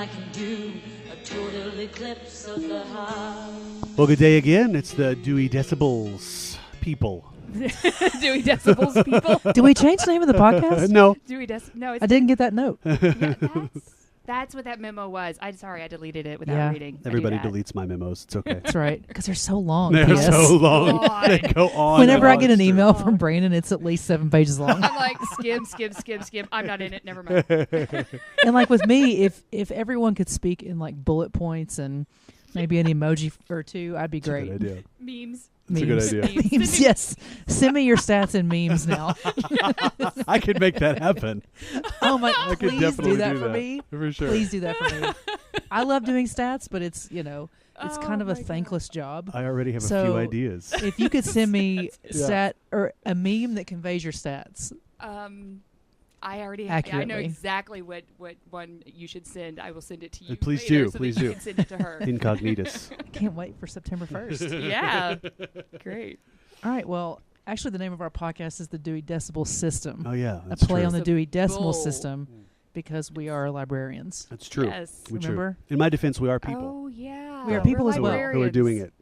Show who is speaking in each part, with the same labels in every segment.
Speaker 1: I can do a total eclipse of the heart.
Speaker 2: Well, good day again. It's the Dewey Decibels people.
Speaker 3: Dewey Decibels people.
Speaker 4: Did we change the name of the podcast?
Speaker 2: No.
Speaker 3: Dewey No, it's
Speaker 4: I didn't get that note.
Speaker 3: Yeah, that's what that memo was. I'm sorry, I deleted it without reading.
Speaker 2: Everybody deletes my memos. It's okay.
Speaker 4: That's right, because they're so long.
Speaker 2: They're
Speaker 4: P.S.
Speaker 2: so long.
Speaker 3: God.
Speaker 2: They go on.
Speaker 4: Whenever I get an
Speaker 2: It's
Speaker 4: email
Speaker 2: true.
Speaker 4: from Brandon, it's at least 7 pages long.
Speaker 3: I'm like, skim. I'm not in it. Never mind.
Speaker 4: And like with me, if everyone could speak in like bullet points and maybe an emoji or two, I'd be
Speaker 2: That's a
Speaker 4: great.
Speaker 2: good idea.
Speaker 3: Memes.
Speaker 2: That's a good idea.
Speaker 4: Memes, yes. Send me your stats and memes now.
Speaker 2: I could make that happen.
Speaker 4: Oh my!
Speaker 2: I could
Speaker 4: Please
Speaker 2: definitely
Speaker 4: do that for
Speaker 2: that.
Speaker 4: me.
Speaker 2: For sure.
Speaker 4: Please do that for me. I love doing stats, but it's it's
Speaker 3: Oh
Speaker 4: kind of a
Speaker 3: my God.
Speaker 4: thankless job.
Speaker 2: I already have a
Speaker 4: So-
Speaker 2: few ideas.
Speaker 4: If you could send me
Speaker 2: Yeah.
Speaker 4: stat or a meme that conveys your stats,
Speaker 3: I already I know
Speaker 4: Accurately.
Speaker 3: exactly what one you should send. I will send it to you.
Speaker 2: Please
Speaker 3: later
Speaker 2: do,
Speaker 3: so
Speaker 2: please
Speaker 3: that you
Speaker 2: do.
Speaker 3: can send it to her.
Speaker 2: Incognitus.
Speaker 4: can't wait for September 1st.
Speaker 3: Yeah. Great.
Speaker 4: All right. Well, actually, the name of our podcast is the Dewey Decibel System.
Speaker 2: Oh, yeah.
Speaker 4: A
Speaker 2: That's
Speaker 4: play
Speaker 2: true.
Speaker 4: on the Dewey Decimal
Speaker 3: Bull.
Speaker 4: System because we are librarians.
Speaker 2: That's true.
Speaker 3: Yes.
Speaker 2: We
Speaker 4: Remember?
Speaker 2: True. In my defense, we are people
Speaker 3: Oh yeah.
Speaker 4: We are people as well.
Speaker 2: who are doing it.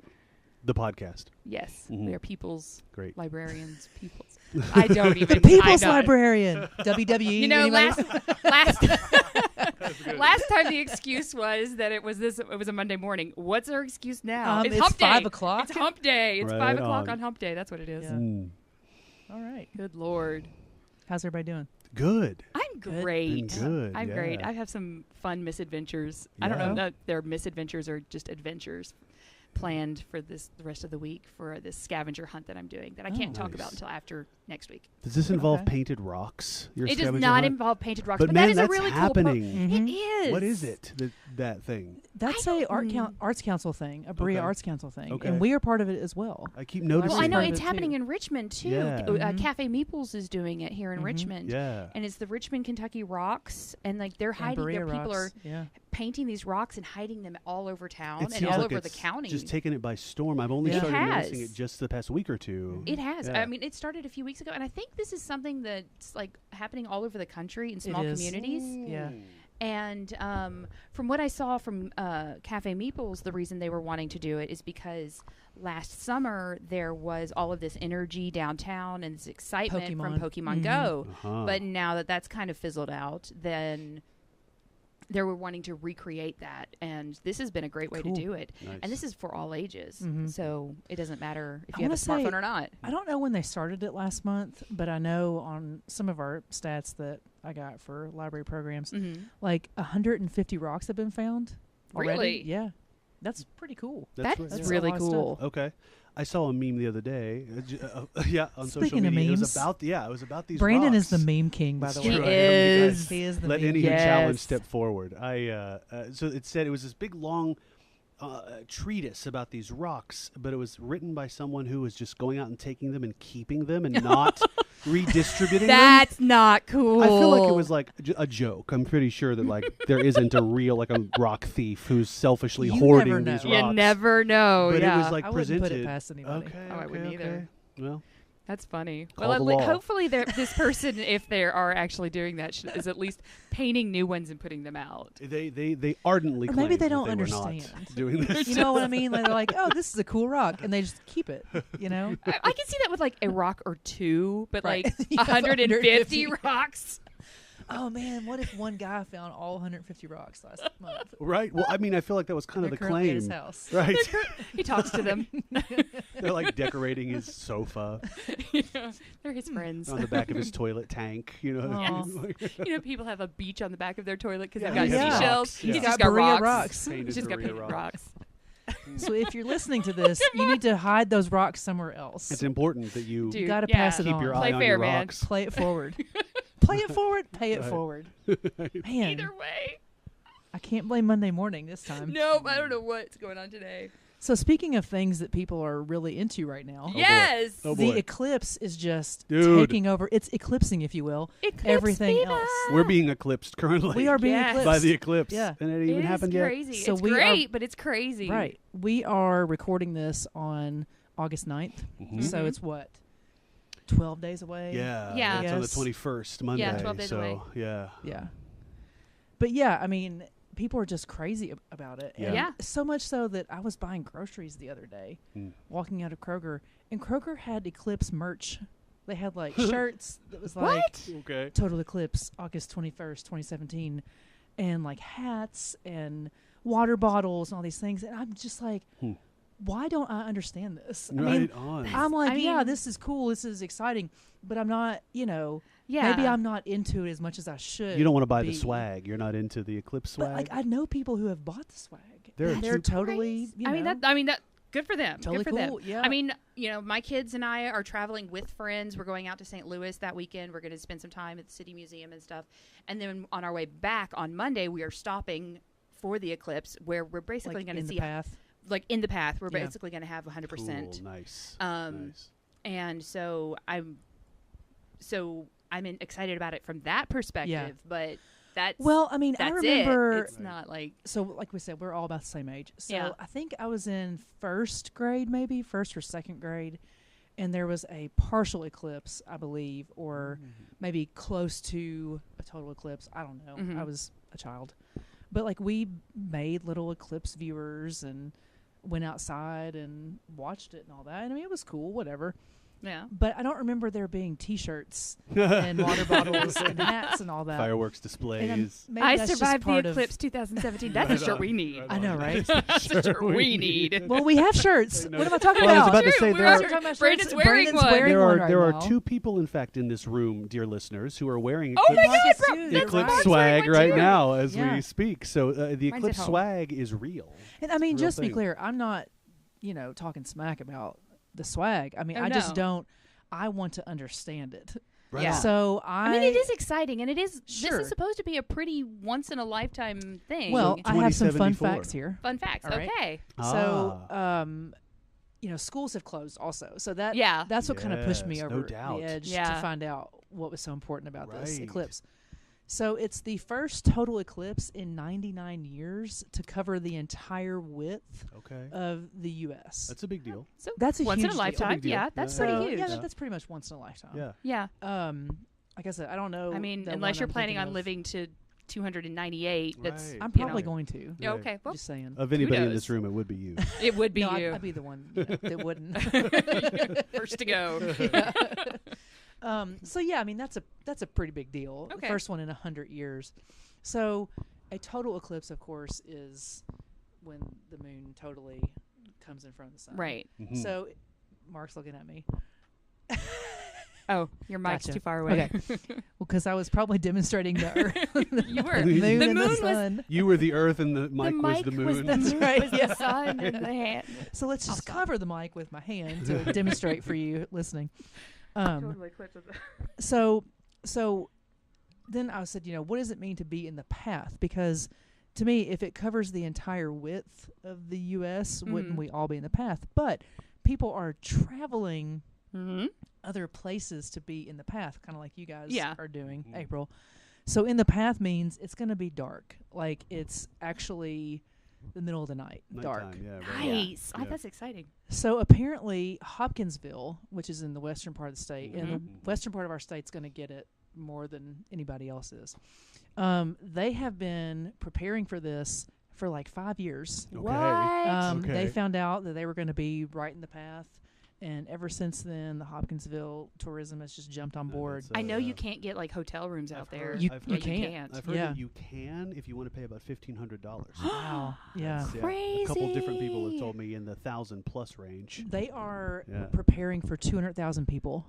Speaker 2: The podcast.
Speaker 3: Yes,
Speaker 2: Mhm.
Speaker 3: we are people's
Speaker 2: Great.
Speaker 3: librarians. People's. I don't even.
Speaker 4: People's
Speaker 3: I'm not-
Speaker 4: Librarian. WWE.
Speaker 3: You know,
Speaker 4: anybody?
Speaker 3: last last time the excuse was that it was a Monday morning. What's our excuse now?
Speaker 4: It's
Speaker 3: hump day.
Speaker 4: 5 o'clock.
Speaker 3: It's hump day. It's
Speaker 2: Right
Speaker 3: 5 o'clock
Speaker 2: on.
Speaker 3: on hump day. That's what it is.
Speaker 4: Yeah.
Speaker 2: Mm.
Speaker 4: All right.
Speaker 3: Good Lord.
Speaker 4: How's everybody doing?
Speaker 2: Good.
Speaker 3: I'm
Speaker 4: Good.
Speaker 3: great.
Speaker 2: Been good,
Speaker 3: I'm great.
Speaker 2: yeah.
Speaker 3: I have some fun misadventures. I don't know if they're misadventures or just adventures planned for the rest of the week for this scavenger hunt that I'm doing that I can't talk
Speaker 2: nice.
Speaker 3: about until after next week.
Speaker 2: Does this involve
Speaker 4: Okay.
Speaker 2: painted rocks? Your
Speaker 3: It does
Speaker 2: scavenger
Speaker 3: not
Speaker 2: hunt?
Speaker 3: involve painted rocks,
Speaker 2: But
Speaker 3: but
Speaker 2: man,
Speaker 3: that is
Speaker 2: that's
Speaker 3: a really
Speaker 2: happening.
Speaker 3: cool.
Speaker 4: Mhm.
Speaker 3: It is.
Speaker 2: What is it? That thing?
Speaker 4: That's
Speaker 3: I
Speaker 4: a
Speaker 3: don't-
Speaker 4: arts council thing, a Berea
Speaker 2: Okay.
Speaker 4: Arts Council thing,
Speaker 2: Okay.
Speaker 4: and we are part of it as well.
Speaker 2: I keep noticing.
Speaker 3: Well, I know
Speaker 4: part of
Speaker 3: it's
Speaker 4: it,
Speaker 3: happening
Speaker 4: too.
Speaker 3: in Richmond too.
Speaker 2: Yeah.
Speaker 4: Mhm.
Speaker 3: Cafe Meeples is doing it here in
Speaker 4: Mhm.
Speaker 3: Richmond.
Speaker 2: Yeah.
Speaker 3: And it's the Richmond, Kentucky rocks, and like they're
Speaker 4: And
Speaker 3: hiding.
Speaker 4: Berea
Speaker 3: People are
Speaker 4: rocks. Yeah.
Speaker 3: painting these rocks and hiding them all over town
Speaker 2: It
Speaker 3: and
Speaker 2: seems
Speaker 3: all
Speaker 2: like
Speaker 3: over the
Speaker 2: it's
Speaker 3: county.
Speaker 2: just taking it by storm. I've only
Speaker 4: Yeah. It
Speaker 2: started
Speaker 3: has.
Speaker 2: noticing it just the past week or two.
Speaker 3: It has.
Speaker 2: Yeah.
Speaker 3: I mean, it started a few weeks ago, and I think this is something that's like happening all over the country in small
Speaker 4: is.
Speaker 3: communities.
Speaker 4: Yeah.
Speaker 3: And from what I saw from Cafe Meeples, the reason they were wanting to do it is because last summer there was all of this energy downtown and this excitement from Pokemon
Speaker 4: Mhm.
Speaker 3: Go.
Speaker 2: Uh-huh.
Speaker 3: But now that that's kind of fizzled out, then they were wanting to recreate that. And this has been a great way
Speaker 4: Cool.
Speaker 3: to do it.
Speaker 2: Nice.
Speaker 3: And this is for all ages.
Speaker 4: Mhm.
Speaker 3: So it doesn't matter if
Speaker 4: I
Speaker 3: you have a
Speaker 4: wanna say-
Speaker 3: smartphone or not.
Speaker 4: I don't know when they started it last month, but I know on some of our stats that I got for library programs,
Speaker 3: Mm-hmm.
Speaker 4: like 150 rocks have been found already.
Speaker 3: Really?
Speaker 4: Yeah. That's pretty cool.
Speaker 3: That's
Speaker 2: right,
Speaker 3: really
Speaker 4: a lot of
Speaker 3: cool.
Speaker 2: Okay. I saw a meme the other day. Yeah, on social
Speaker 4: Speaking of
Speaker 2: media. It was
Speaker 4: memes,
Speaker 2: about these
Speaker 4: Brandon
Speaker 2: rocks.
Speaker 4: is the meme king, by
Speaker 2: It's
Speaker 4: the
Speaker 2: true,
Speaker 4: way.
Speaker 2: I am. You guys
Speaker 4: He is the
Speaker 2: Let
Speaker 4: meme
Speaker 2: any
Speaker 4: king.
Speaker 2: who
Speaker 3: Yes.
Speaker 2: challenge step forward. So it said it was this big long treatise about these rocks, but it was written by someone who was just going out and taking them and keeping them and not redistributing them.
Speaker 3: That's not cool.
Speaker 2: I feel like it was like a joke. I'm pretty sure that like there isn't a real like a rock thief who's selfishly
Speaker 4: You
Speaker 2: hoarding
Speaker 4: never
Speaker 2: these
Speaker 4: know.
Speaker 2: rocks.
Speaker 3: You never know.
Speaker 2: But
Speaker 3: yeah.
Speaker 2: it was like
Speaker 4: I wouldn't
Speaker 2: presented.
Speaker 4: put it past anybody.
Speaker 2: Okay,
Speaker 3: Oh, I wouldn't
Speaker 2: okay,
Speaker 3: either.
Speaker 2: okay. Well,
Speaker 3: That's funny.
Speaker 2: Call
Speaker 3: Well,
Speaker 2: the
Speaker 3: like,
Speaker 2: law.
Speaker 3: hopefully this person, if they are actually doing that, is at least painting new ones and putting them out.
Speaker 2: they ardently
Speaker 4: Or maybe
Speaker 2: claimed
Speaker 4: they
Speaker 2: that
Speaker 4: don't
Speaker 2: were not
Speaker 4: understand.
Speaker 2: doing this.
Speaker 4: You know what I mean? Like, they're like, oh, this is a cool rock, and they just keep it, you know?
Speaker 3: I can see that with like a rock or two, but
Speaker 4: Right.
Speaker 3: like
Speaker 4: You have
Speaker 3: 150
Speaker 4: 150.
Speaker 3: rocks.
Speaker 4: Oh, man, what if one guy found all 150 rocks last month?
Speaker 2: Right. Well, I mean, I feel like that was kind
Speaker 4: They're
Speaker 2: of the
Speaker 4: currently at
Speaker 2: claim.
Speaker 4: his house.
Speaker 2: Right.
Speaker 3: He talks to them.
Speaker 2: They're like decorating his sofa
Speaker 3: They're his friends.
Speaker 2: on the back of his toilet tank. You know.
Speaker 4: Aw.
Speaker 3: You know, people have a beach on the back of their toilet because
Speaker 2: Yeah,
Speaker 3: they've got
Speaker 2: he has
Speaker 3: seashells.
Speaker 2: rocks.
Speaker 3: He's
Speaker 2: Yeah.
Speaker 3: just
Speaker 4: Got
Speaker 3: got
Speaker 4: Berea
Speaker 3: rocks.
Speaker 4: rocks.
Speaker 2: Painted
Speaker 3: He's just got
Speaker 2: Berea
Speaker 3: painted
Speaker 2: rocks.
Speaker 4: So if you're listening to this, you need to hide those rocks somewhere else.
Speaker 2: It's important that you
Speaker 3: Dude,
Speaker 4: gotta
Speaker 3: yeah.
Speaker 4: pass it
Speaker 2: keep
Speaker 4: on.
Speaker 2: your
Speaker 3: Play
Speaker 2: eye on
Speaker 3: fair,
Speaker 2: your
Speaker 3: man.
Speaker 2: rocks.
Speaker 4: Play it forward. Play it forward, pay it
Speaker 2: Right.
Speaker 4: forward. Man,
Speaker 3: Either way.
Speaker 4: I can't blame Monday morning this time.
Speaker 3: Nope, I don't know what's going on today.
Speaker 4: So speaking of things that people are really into right now,
Speaker 2: boy.
Speaker 3: Yes.
Speaker 2: Oh,
Speaker 4: the
Speaker 2: boy.
Speaker 4: eclipse is just
Speaker 2: Dude.
Speaker 4: taking over. It's eclipsing, if you will,
Speaker 3: Eclipse
Speaker 4: everything
Speaker 3: fever.
Speaker 4: else.
Speaker 2: We're being eclipsed currently.
Speaker 4: We are being
Speaker 3: Yes.
Speaker 4: eclipsed.
Speaker 2: by the eclipse.
Speaker 4: Yeah.
Speaker 2: And it
Speaker 3: It
Speaker 2: even
Speaker 3: is
Speaker 2: happened yet.
Speaker 3: crazy.
Speaker 4: So
Speaker 3: it's
Speaker 4: we are-
Speaker 3: great, but it's crazy.
Speaker 4: Right. We are recording this on August 9th.
Speaker 2: Mhm.
Speaker 4: So it's what? 12 days away?
Speaker 2: Yeah.
Speaker 3: Yeah.
Speaker 2: It's on the
Speaker 4: Yes.
Speaker 2: 21st, Monday.
Speaker 3: 12 days
Speaker 2: so,
Speaker 3: away.
Speaker 2: yeah.
Speaker 4: Yeah. But yeah, I mean, people are just crazy about it.
Speaker 2: Yeah.
Speaker 4: And
Speaker 3: Yeah.
Speaker 4: so much so that I was buying groceries the other day, walking out of Kroger, and Kroger had Eclipse merch. They had like shirts that was like
Speaker 2: Okay.
Speaker 4: Total Eclipse, August 21st, 2017, and like hats and water bottles and all these things. And I'm just like, why don't I understand this? I mean, I'm like, yeah, this is cool. This is exciting. But I'm not, maybe I'm not into it as much as I should.
Speaker 2: You don't want to buy the swag. You're not into the Eclipse swag.
Speaker 4: But like, I know people who have bought the swag.
Speaker 2: They're
Speaker 4: totally,
Speaker 3: I mean that good for them.
Speaker 4: Totally
Speaker 3: good for
Speaker 4: cool,
Speaker 3: them.
Speaker 4: yeah.
Speaker 3: I mean, my kids and I are traveling with friends. We're going out to St. Louis that weekend. We're going to spend some time at the City Museum and stuff. And then on our way back on Monday, we are stopping for the Eclipse, where we're basically going to see in the path. We're basically going to have 100%.
Speaker 2: Cool, nice.
Speaker 3: Nice. And so I'm excited about it from that perspective, but that's
Speaker 4: I remember
Speaker 3: it's not like
Speaker 4: like we said, we're all about the same age. So
Speaker 3: Yeah.
Speaker 4: I think I was in first grade, maybe first or second grade, and there was a partial eclipse, I believe, or maybe close to a total eclipse. I don't know. I was a child, but like we made little eclipse viewers and went outside and watched it and all that. And I mean, it was cool, whatever.
Speaker 3: yeah.
Speaker 4: But I don't remember there being T-shirts and water bottles and hats and all that.
Speaker 2: Fireworks displays.
Speaker 4: Maybe
Speaker 3: I
Speaker 4: that's just
Speaker 3: survived the
Speaker 4: part
Speaker 3: Eclipse 2017. That's a shirt we need.
Speaker 4: I know, right?
Speaker 3: That's a shirt we need.
Speaker 4: Well, we have shirts. What am I talking
Speaker 2: Well, I was
Speaker 4: about?
Speaker 2: about to say
Speaker 3: We
Speaker 2: there
Speaker 3: are
Speaker 2: are,
Speaker 4: talking about
Speaker 3: Brandon's
Speaker 4: shirts.
Speaker 3: wearing
Speaker 4: Brandon's
Speaker 3: one.
Speaker 4: wearing one right
Speaker 2: there are
Speaker 4: now.
Speaker 2: 2 people, in fact, in this room, dear listeners, who are wearing
Speaker 3: Oh my
Speaker 2: Eclipse,
Speaker 3: God, bro! That's
Speaker 2: Eclipse
Speaker 3: Mark's
Speaker 2: swag
Speaker 3: wearing one
Speaker 2: right
Speaker 3: too.
Speaker 2: now as
Speaker 4: Yeah.
Speaker 2: we speak. So the
Speaker 3: Mine's
Speaker 2: Eclipse
Speaker 3: at home.
Speaker 2: swag is real.
Speaker 4: And I mean,
Speaker 2: Real
Speaker 4: just to be
Speaker 2: thing.
Speaker 4: clear, I'm not, talking smack about the swag. I mean,
Speaker 3: Oh,
Speaker 4: I just
Speaker 3: no.
Speaker 4: don't. I want to understand it.
Speaker 2: Right
Speaker 3: Yeah.
Speaker 2: on.
Speaker 4: So
Speaker 3: I mean, it is exciting, and it is.
Speaker 4: Sure.
Speaker 3: This is supposed to be a pretty once in a lifetime thing.
Speaker 4: Well, I have some fun
Speaker 2: 2074.
Speaker 4: facts here.
Speaker 3: fun facts.
Speaker 4: All right.
Speaker 3: Okay.
Speaker 4: So, schools have closed also. So that's what kind of pushed me
Speaker 2: Yes,
Speaker 4: over
Speaker 2: no doubt.
Speaker 4: the edge
Speaker 3: Yeah.
Speaker 4: to find out what was so important about this
Speaker 2: Right.
Speaker 4: eclipse. So it's the first total eclipse in 99 years to cover the entire width
Speaker 2: Okay.
Speaker 4: of the U.S.
Speaker 2: That's a big deal.
Speaker 3: So
Speaker 4: That's a
Speaker 3: once
Speaker 4: huge
Speaker 3: in a
Speaker 4: deal.
Speaker 3: lifetime.
Speaker 2: Big deal.
Speaker 3: Yeah, that's
Speaker 2: Yeah.
Speaker 3: pretty huge.
Speaker 4: Yeah, that's pretty much once in a lifetime.
Speaker 2: Yeah.
Speaker 3: Yeah.
Speaker 4: Like I said, I don't know.
Speaker 3: I mean,
Speaker 4: the
Speaker 3: unless
Speaker 4: one
Speaker 3: you're
Speaker 4: I'm
Speaker 3: planning
Speaker 4: thinking
Speaker 3: on
Speaker 4: of.
Speaker 3: living to 298, that's
Speaker 2: Right.
Speaker 4: I'm
Speaker 3: you know.
Speaker 4: probably going to.
Speaker 3: Yeah, okay. Well,
Speaker 4: Just saying.
Speaker 2: Of anybody in
Speaker 3: knows?
Speaker 2: this room, it would be you.
Speaker 3: it would be
Speaker 4: No,
Speaker 3: you.
Speaker 4: I'd be the one that wouldn't.
Speaker 3: First to go.
Speaker 4: So yeah, I mean that's a pretty big deal.
Speaker 3: Okay.
Speaker 4: The first one in 100 years. So a total eclipse, of course, is when the moon totally comes in front of the sun.
Speaker 3: Right.
Speaker 2: Mhm.
Speaker 4: So Mark's looking at me.
Speaker 3: Oh, your mic's
Speaker 4: Gotcha.
Speaker 3: too far away.
Speaker 4: Okay. Well, because I was probably demonstrating the Earth.
Speaker 3: You were.
Speaker 4: The moon
Speaker 3: The
Speaker 4: and
Speaker 3: moon
Speaker 4: the
Speaker 3: was-
Speaker 4: sun.
Speaker 2: You were the Earth, and the mic was the moon.
Speaker 4: That's right.
Speaker 3: Was the sun and the hand.
Speaker 4: So let's
Speaker 3: I'll
Speaker 4: just
Speaker 3: stop.
Speaker 4: cover the mic with my hand to demonstrate for you listening.
Speaker 3: Totally clipped with
Speaker 4: So then I said, what does it mean to be in the path? Because to me, if it covers the entire width of the U.S., wouldn't
Speaker 3: Mhm.
Speaker 4: we all be in the path? But people are traveling
Speaker 3: Mm-hmm.
Speaker 4: other places to be in the path, kind of like you guys
Speaker 3: Yeah.
Speaker 4: are doing,
Speaker 2: Mhm.
Speaker 4: April. So in the path means it's going to be dark. Like it's actually the middle of the night, dark.
Speaker 2: Nighttime, yeah, right.
Speaker 3: Nice.
Speaker 2: Yeah.
Speaker 3: Oh, that's exciting.
Speaker 4: So apparently Hopkinsville, which is in the western part of the state, and the
Speaker 2: Mhm.
Speaker 4: western part of our state's going to get it more than anybody else is. They have been preparing for this for like 5 years.
Speaker 2: Okay.
Speaker 3: What?
Speaker 4: They
Speaker 2: Okay.
Speaker 4: found out that they were going to be right in the path, and ever since then, the Hopkinsville tourism has just jumped on
Speaker 2: Yeah,
Speaker 4: board.
Speaker 2: that's,
Speaker 3: I know you can't get like hotel rooms out
Speaker 2: I've
Speaker 3: there.
Speaker 2: heard-
Speaker 4: You-
Speaker 2: I've
Speaker 4: you
Speaker 2: heard-
Speaker 4: can't.
Speaker 2: I've heard
Speaker 4: Yeah.
Speaker 2: that you can if you want to pay about $1,500.
Speaker 4: Wow. Yeah.
Speaker 2: That's,
Speaker 3: Crazy.
Speaker 2: A couple different people have told me in the 1,000+ range.
Speaker 4: They are
Speaker 2: Yeah.
Speaker 4: preparing for 200,000 people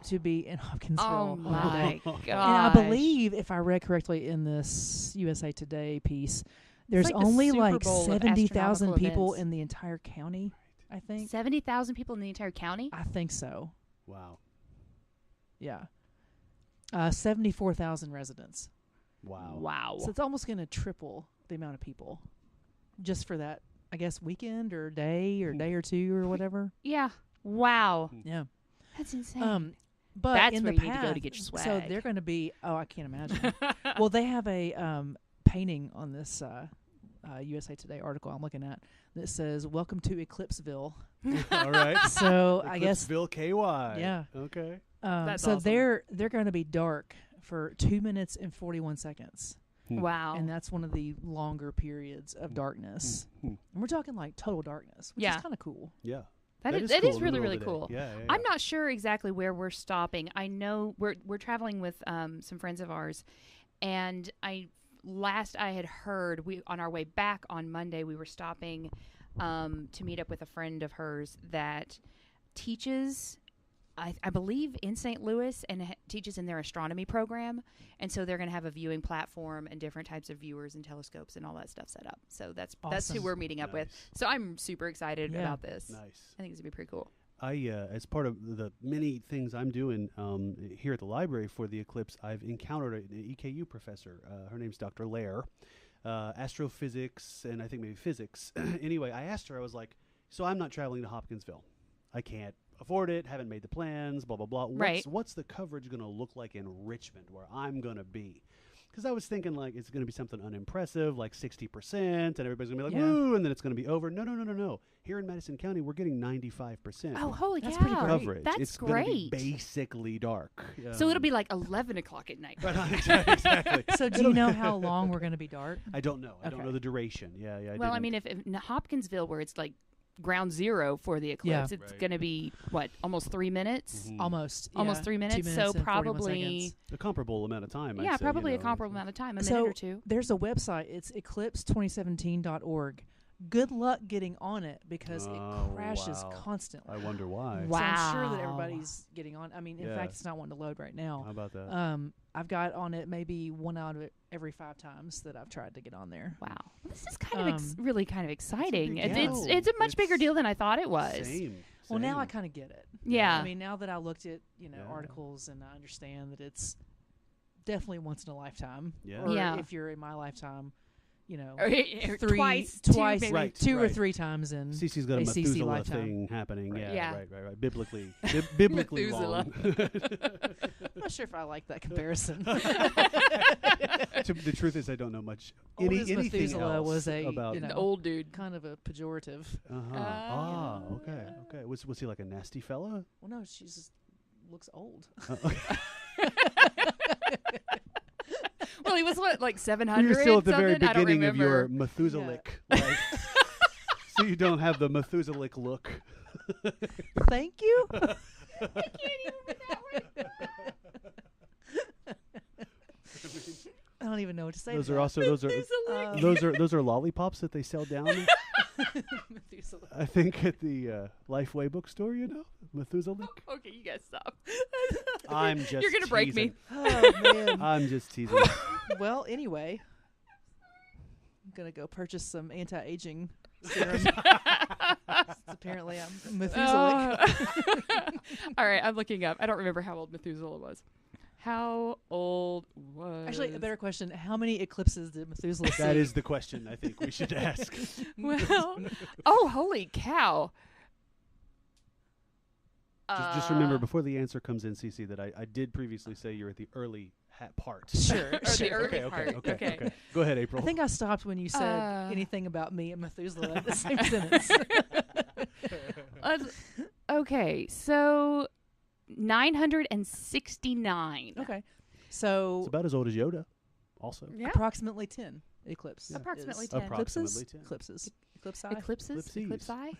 Speaker 4: to be in Hopkinsville.
Speaker 3: Oh
Speaker 4: on the
Speaker 3: my
Speaker 4: day.
Speaker 3: gosh.
Speaker 4: And I believe, if I read correctly in this USA Today piece, there's
Speaker 3: like the
Speaker 4: only
Speaker 3: Super
Speaker 4: like
Speaker 3: Bowl of
Speaker 4: 70,000
Speaker 3: astronomical
Speaker 4: people
Speaker 3: events.
Speaker 4: in the entire county, I think.
Speaker 3: 70,000 people in the entire county.
Speaker 4: I think so.
Speaker 2: Wow.
Speaker 4: Yeah. 74,000 residents.
Speaker 2: Wow.
Speaker 3: Wow.
Speaker 4: So it's almost going to triple the amount of people just for that, I guess, weekend or day or two or whatever.
Speaker 3: Yeah. Wow.
Speaker 4: Yeah.
Speaker 3: That's insane.
Speaker 4: But
Speaker 3: That's
Speaker 4: in
Speaker 3: where
Speaker 4: the
Speaker 3: you need to go to
Speaker 4: path-
Speaker 3: get your
Speaker 4: So
Speaker 3: swag.
Speaker 4: they're going to be, I can't imagine. Well, they have a painting on this USA Today article I'm looking at that says, "Welcome to Eclipseville."
Speaker 2: All right.
Speaker 4: So I guess,
Speaker 2: Eclipseville, KY.
Speaker 4: Yeah.
Speaker 2: Okay.
Speaker 3: That's
Speaker 4: so
Speaker 3: awesome.
Speaker 4: they're going to be dark for 2 minutes and 41 seconds.
Speaker 3: Wow.
Speaker 4: And that's one of the longer periods of darkness. And we're talking like total darkness, which is kind of cool.
Speaker 2: Yeah.
Speaker 3: That
Speaker 2: cool
Speaker 3: is
Speaker 2: in the
Speaker 3: really,
Speaker 2: middle
Speaker 3: really
Speaker 2: of the day.
Speaker 3: cool.
Speaker 2: Yeah.
Speaker 3: I'm not sure exactly where we're stopping. I know we're traveling with some friends of ours, and I had heard on our way back on Monday we were stopping to meet up with a friend of hers that teaches, I believe, in St. Louis and teaches in their astronomy program. And so they're going to have a viewing platform and different types of viewers and telescopes and all that stuff set up. So that's who we're meeting up with. So I'm super excited about this.
Speaker 2: Nice.
Speaker 3: I think it's going to be pretty cool.
Speaker 2: As part of the many things I'm doing here at the library for the Eclipse, I've encountered an EKU professor. Her name's Dr. Lair, astrophysics and I think maybe physics. Anyway, I asked her, I was like, so I'm not traveling to Hopkinsville. I can't afford it, haven't made the plans, blah, blah, blah. What's the coverage going to look like in Richmond where I'm going to be? Because I was thinking, like, it's going to be something unimpressive, like 60%, and everybody's going to be like, woo, and then it's going to be over. No. Here in Madison County, we're getting 95%.
Speaker 3: Oh, holy
Speaker 4: That's
Speaker 3: cow.
Speaker 4: pretty great.
Speaker 2: Coverage.
Speaker 3: That's
Speaker 2: it's
Speaker 3: great.
Speaker 2: Gonna be basically dark.
Speaker 3: So it'll be like 11 o'clock at night.
Speaker 2: Exactly.
Speaker 4: So do you know how long we're going to be dark?
Speaker 2: I don't know. I don't
Speaker 4: Okay.
Speaker 2: know the duration. Yeah.
Speaker 3: Well, I mean, if in Hopkinsville, where it's like ground zero for the eclipse, it's
Speaker 2: Right.
Speaker 3: going to be, almost 3 minutes?
Speaker 4: Almost.
Speaker 3: Almost 3 minutes.
Speaker 4: 2 minutes
Speaker 3: So
Speaker 4: and 41
Speaker 3: probably,
Speaker 4: seconds.
Speaker 2: a comparable amount of time.
Speaker 3: yeah,
Speaker 2: I'd say,
Speaker 3: probably
Speaker 2: you
Speaker 3: a
Speaker 2: know.
Speaker 3: comparable amount of time, a
Speaker 4: So
Speaker 3: minute or two.
Speaker 4: there's a website. It's eclipse2017.org. Good luck getting on it because
Speaker 2: Oh,
Speaker 4: it crashes
Speaker 2: wow.
Speaker 4: constantly.
Speaker 2: I wonder why.
Speaker 3: Wow.
Speaker 4: So I'm sure that everybody's getting on. I mean, in
Speaker 2: Yeah.
Speaker 4: fact, it's not wanting to load right now.
Speaker 2: How about that?
Speaker 4: I've got on it maybe 1 out of every 5 times that I've tried to get on there.
Speaker 3: Wow. This is kind of really kind of exciting.
Speaker 2: big
Speaker 3: It's
Speaker 2: deal.
Speaker 3: it's a much bigger
Speaker 2: It's
Speaker 3: deal than I thought it was.
Speaker 2: Same.
Speaker 4: Well, now I
Speaker 2: same.
Speaker 4: kind of get it.
Speaker 3: Yeah.
Speaker 4: I mean, now that I looked at
Speaker 2: Yeah.
Speaker 4: articles and I understand that it's definitely once in a lifetime.
Speaker 2: Yeah.
Speaker 4: Or
Speaker 3: Yeah.
Speaker 4: if you're in my lifetime,
Speaker 3: Or
Speaker 4: twice,
Speaker 3: maybe.
Speaker 2: Right.
Speaker 4: two or 3 times in
Speaker 2: Cece's got a
Speaker 4: CC
Speaker 2: Methuselah
Speaker 4: lifetime.
Speaker 2: thing happening.
Speaker 4: Right.
Speaker 2: Yeah.
Speaker 3: Yeah.
Speaker 2: Right. Biblically
Speaker 3: Methuselah.
Speaker 2: long.
Speaker 4: I'm not sure if I like that comparison.
Speaker 2: The truth is, I don't know much.
Speaker 4: Old as
Speaker 2: Anything
Speaker 4: Methuselah
Speaker 2: else
Speaker 4: was a
Speaker 2: about
Speaker 3: An old dude.
Speaker 4: kind of a pejorative.
Speaker 2: Okay. Was he like a nasty fella?
Speaker 4: Well, no, she just looks old.
Speaker 2: Okay.
Speaker 3: Well, he was like 700.
Speaker 2: You're still at the very
Speaker 3: something? I don't
Speaker 2: beginning of your
Speaker 3: remember.
Speaker 2: Methuselic life, so you don't have the Methuselic look.
Speaker 4: Thank you.
Speaker 3: I can't even with that one.
Speaker 4: I don't even know what to say.
Speaker 2: Those
Speaker 4: to
Speaker 2: are
Speaker 4: that.
Speaker 2: also those are lollipops that they sell down.
Speaker 4: Methuselah.
Speaker 2: I think at the Lifeway bookstore. You know, Methuselic.
Speaker 3: Okay, you guys stop.
Speaker 2: I'm just.
Speaker 3: You're gonna break me.
Speaker 4: Oh man.
Speaker 2: I'm just teasing.
Speaker 4: Well, anyway, I'm gonna go purchase some anti-aging serum. Apparently, I'm Methuselah.
Speaker 3: All right, I'm looking up. I don't remember how old Methuselah was. How old was?
Speaker 4: Actually, a better question: how many eclipses did Methuselah see?
Speaker 2: That is the question I think we should ask.
Speaker 3: Well, oh, holy cow!
Speaker 2: Just remember before the answer comes in, Cece, that I did previously say you're at the early part.
Speaker 4: Sure,
Speaker 3: Or the early
Speaker 2: Okay.
Speaker 3: part.
Speaker 2: Okay. Go ahead, April.
Speaker 4: I think I stopped when you said anything about me and Methuselah in the same sentence.
Speaker 3: Okay, so 969.
Speaker 4: Okay, so
Speaker 2: it's about as old as Yoda. Also,
Speaker 3: Yeah.
Speaker 4: approximately 10 eclipse.
Speaker 3: Approximately
Speaker 4: is
Speaker 3: 10.
Speaker 2: Approximately 10.
Speaker 4: Eclipses. Eclipsi?
Speaker 3: Eclipses?
Speaker 2: Eclipses.
Speaker 3: Eclipsi?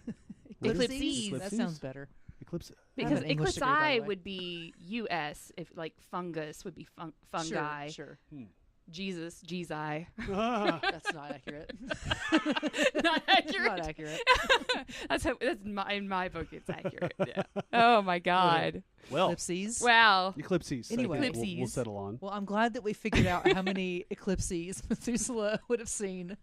Speaker 4: Eclipses?
Speaker 3: Eclipses.
Speaker 4: That sounds better.
Speaker 2: Eclipse.
Speaker 3: Because
Speaker 4: an English degree, by the
Speaker 3: eclipsi
Speaker 4: way.
Speaker 3: would be U.S. if like fungus would be fungi.
Speaker 4: Sure.
Speaker 3: Jesus, Jesus.
Speaker 4: That's not accurate.
Speaker 3: Not accurate.
Speaker 4: Not accurate.
Speaker 3: that's in my book. It's accurate. Yeah. Oh my God.
Speaker 2: Well,
Speaker 4: Eclipses.
Speaker 3: Wow.
Speaker 2: Eclipses.
Speaker 4: Anyway.
Speaker 2: I think we'll
Speaker 3: Eclipses.
Speaker 2: settle on.
Speaker 4: Well, I'm glad that we figured out how many eclipses Methuselah would have seen.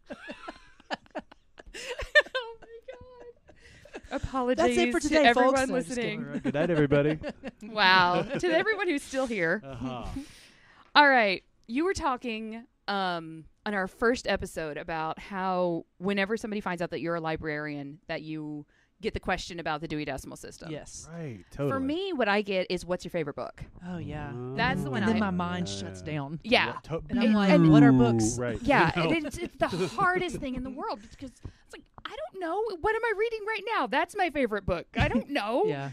Speaker 3: Oh my God. Apologies
Speaker 4: That's it for
Speaker 3: to
Speaker 4: today,
Speaker 3: everyone
Speaker 4: folks. No, just
Speaker 3: listening.
Speaker 2: All right, good night, everybody.
Speaker 3: Wow. To everyone who's still here.
Speaker 2: Uh-huh.
Speaker 3: All right. You were talking on our first episode about how whenever somebody finds out that you're a librarian, that you get the question about the Dewey Decimal System.
Speaker 4: Yes.
Speaker 2: Right. Totally.
Speaker 3: For me, what I get is, what's your favorite book?
Speaker 4: Oh, yeah.
Speaker 3: That's the one
Speaker 4: And then
Speaker 3: I-
Speaker 4: my mind shuts down.
Speaker 3: Yeah.
Speaker 4: And I'm like,
Speaker 3: and-
Speaker 4: what are books?
Speaker 2: Right.
Speaker 3: Yeah,
Speaker 2: I know.
Speaker 3: and it's the hardest thing in the world because it's like, I don't know. What am I reading right now? That's my favorite book. I don't know.
Speaker 4: Yeah.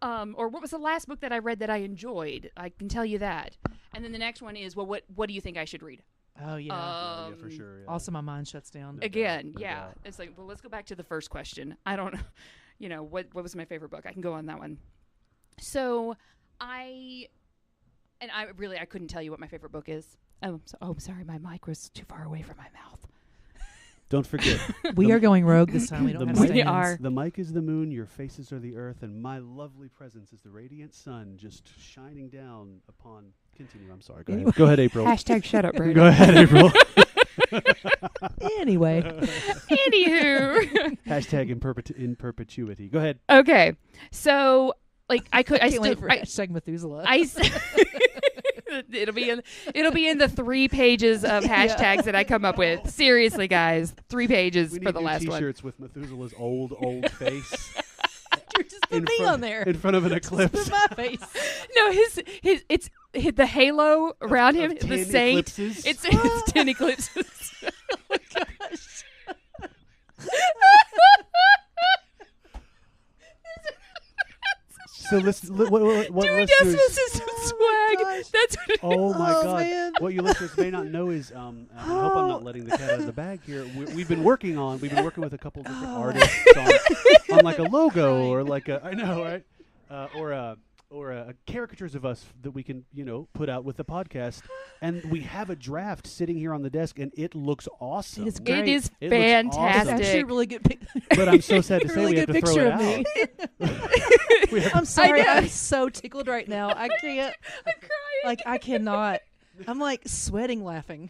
Speaker 3: Or what was the last book that I read that I enjoyed? I can tell you that. And then the next one is, well, what do you think I should read?
Speaker 4: Oh yeah.
Speaker 2: Yeah, for sure. Yeah.
Speaker 4: Also, my mind shuts down.
Speaker 3: Again,
Speaker 2: No
Speaker 3: yeah.
Speaker 2: doubt.
Speaker 3: It's like, well, let's go back to the first question. I don't know, what was my favorite book? I can go on that one. So I couldn't tell you what my favorite book is. I'm sorry, my mic was too far away from my mouth.
Speaker 2: Don't forget.
Speaker 4: We are going rogue this time. We don't have
Speaker 2: mic,
Speaker 3: We
Speaker 4: stands.
Speaker 3: are.
Speaker 2: The mic is the moon, your faces are the earth, and my lovely presence is the radiant sun just shining down upon... Continue, I'm sorry. Go ahead. Go ahead, April.
Speaker 3: Hashtag shut up, Brandon.
Speaker 2: Go ahead, April.
Speaker 4: Anyway.
Speaker 3: Anywho.
Speaker 2: Hashtag in perpetuity. Go ahead.
Speaker 3: Okay. So, like, I
Speaker 4: Can't wait for
Speaker 3: I
Speaker 4: hashtag Methuselah.
Speaker 3: it'll be in the 3 pages of hashtags that I come up with. Seriously, guys, 3 pages
Speaker 2: We need
Speaker 3: for the
Speaker 2: new
Speaker 3: last one.
Speaker 2: T-shirts with Methuselah's old face
Speaker 4: Just put me on there.
Speaker 2: in front of an
Speaker 4: Just
Speaker 2: eclipse.
Speaker 4: put my face.
Speaker 3: No, it's the halo around him,
Speaker 2: of
Speaker 3: the
Speaker 2: 10
Speaker 3: saint.
Speaker 2: eclipses.
Speaker 3: It's 10 eclipses.
Speaker 4: Oh my gosh.
Speaker 2: So listen, what
Speaker 3: Dewey
Speaker 2: listeners?
Speaker 3: Decimal System swag.
Speaker 4: gosh.
Speaker 3: That's what
Speaker 2: Oh my
Speaker 4: Oh,
Speaker 2: God!
Speaker 4: man.
Speaker 2: What you listeners may not know is, and I hope I'm not letting the cat out of the bag here. We've been working with a couple different artists on like a logo or like a, I know, right? Or caricatures of us that we can, put out with the podcast. And we have a draft sitting here on the desk, and it looks awesome.
Speaker 4: It is
Speaker 3: it
Speaker 4: great.
Speaker 3: is
Speaker 2: It looks
Speaker 4: It's
Speaker 2: awesome.
Speaker 4: actually a
Speaker 3: fantastic.
Speaker 4: really good picture.
Speaker 2: But I'm so sad to say
Speaker 4: really
Speaker 2: we have
Speaker 4: good
Speaker 2: to throw
Speaker 4: picture
Speaker 2: it
Speaker 4: of
Speaker 2: out.
Speaker 4: me. I'm sorry.
Speaker 3: know.
Speaker 4: I'm so tickled right now. I can't.
Speaker 3: I'm crying.
Speaker 4: Like, I cannot. I'm like sweating laughing.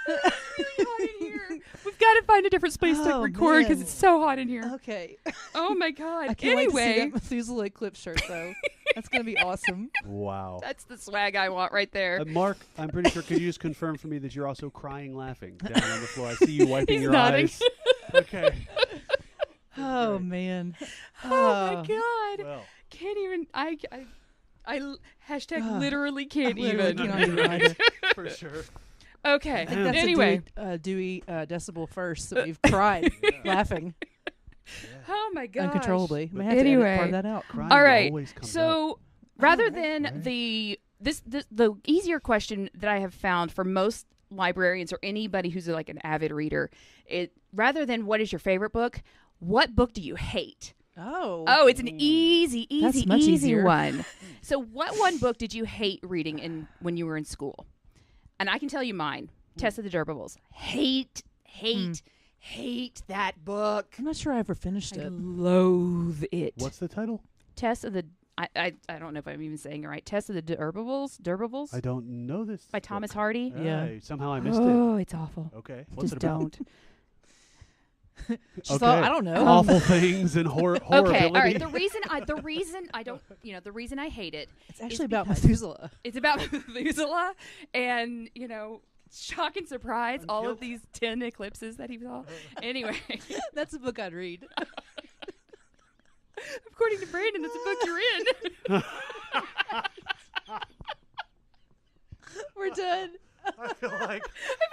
Speaker 3: It's really hot in here. We've got to find a different space to
Speaker 4: Oh,
Speaker 3: record because
Speaker 4: man.
Speaker 3: it's so hot in here.
Speaker 4: Okay.
Speaker 3: Oh my God.
Speaker 4: I can't wait to see
Speaker 3: Anyway,
Speaker 4: that Methuselah Eclipse shirt, though. That's going to be awesome.
Speaker 2: Wow.
Speaker 3: that's the swag I want right there.
Speaker 2: Mark, I'm pretty sure. Could you just confirm for me that you're also crying, laughing down on the floor? I see you wiping
Speaker 3: He's
Speaker 2: your
Speaker 3: nodding.
Speaker 2: eyes. Okay.
Speaker 4: Oh, man.
Speaker 3: Oh my God.
Speaker 2: Well,
Speaker 3: Can't even. I hashtag
Speaker 4: Ah,
Speaker 3: literally can't
Speaker 4: I literally
Speaker 3: even.
Speaker 4: cannot even either.
Speaker 2: for sure.
Speaker 3: Okay.
Speaker 4: I think that's
Speaker 3: Anyway.
Speaker 4: a Dewey decibel first that we've cried laughing
Speaker 3: Oh my God.
Speaker 4: uncontrollably.
Speaker 2: But
Speaker 4: May have to edit part
Speaker 3: anyway.
Speaker 4: of that out.
Speaker 2: Crying
Speaker 3: All right.
Speaker 2: always comes up.
Speaker 3: So rather
Speaker 4: right,
Speaker 3: than
Speaker 2: right.
Speaker 3: the easier question that I have found for most librarians or anybody who's like an avid reader, rather than what is your favorite book, what book do you hate? Oh, it's an easy
Speaker 4: That's much easier.
Speaker 3: one. So what one book did you hate reading when you were in school? And I can tell you mine. Test of the Durbables. Hate that book.
Speaker 4: I'm not sure I ever finished
Speaker 3: I
Speaker 4: it.
Speaker 3: loathe it.
Speaker 2: What's the title?
Speaker 3: Test of the I don't know if I'm even saying it right. Test of the Durbables
Speaker 2: I don't know this.
Speaker 3: by Thomas Hardy.
Speaker 4: Yeah.
Speaker 2: Somehow I missed it.
Speaker 3: Oh, it's awful.
Speaker 2: Okay. What's
Speaker 3: Just
Speaker 2: it about?
Speaker 3: don't.
Speaker 4: She thought, I don't know.
Speaker 2: Awful things and horribility.
Speaker 3: Okay, all right. The reason I don't, the reason I hate it,
Speaker 4: It's actually about
Speaker 3: because-
Speaker 4: Methuselah.
Speaker 3: it's about Methuselah and, shock and surprise, all of these 10 eclipses that he saw. Anyway,
Speaker 4: That's a book I'd read.
Speaker 3: according to Brandon, it's a book you're in.
Speaker 4: We're done.
Speaker 2: I feel like.
Speaker 3: I feel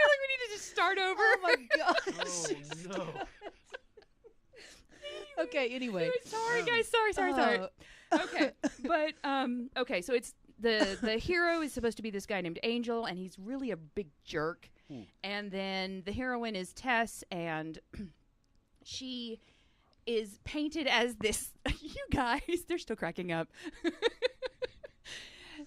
Speaker 3: like we need to just start over.
Speaker 4: Oh my gosh.
Speaker 2: Oh no.
Speaker 4: Okay, anyway.
Speaker 3: Sorry, guys. Sorry.
Speaker 4: Oh.
Speaker 3: Okay, but okay. So it's the hero is supposed to be this guy named Angel, and he's really a big jerk. And then the heroine is Tess, and she is painted as this. You guys, they're still cracking up.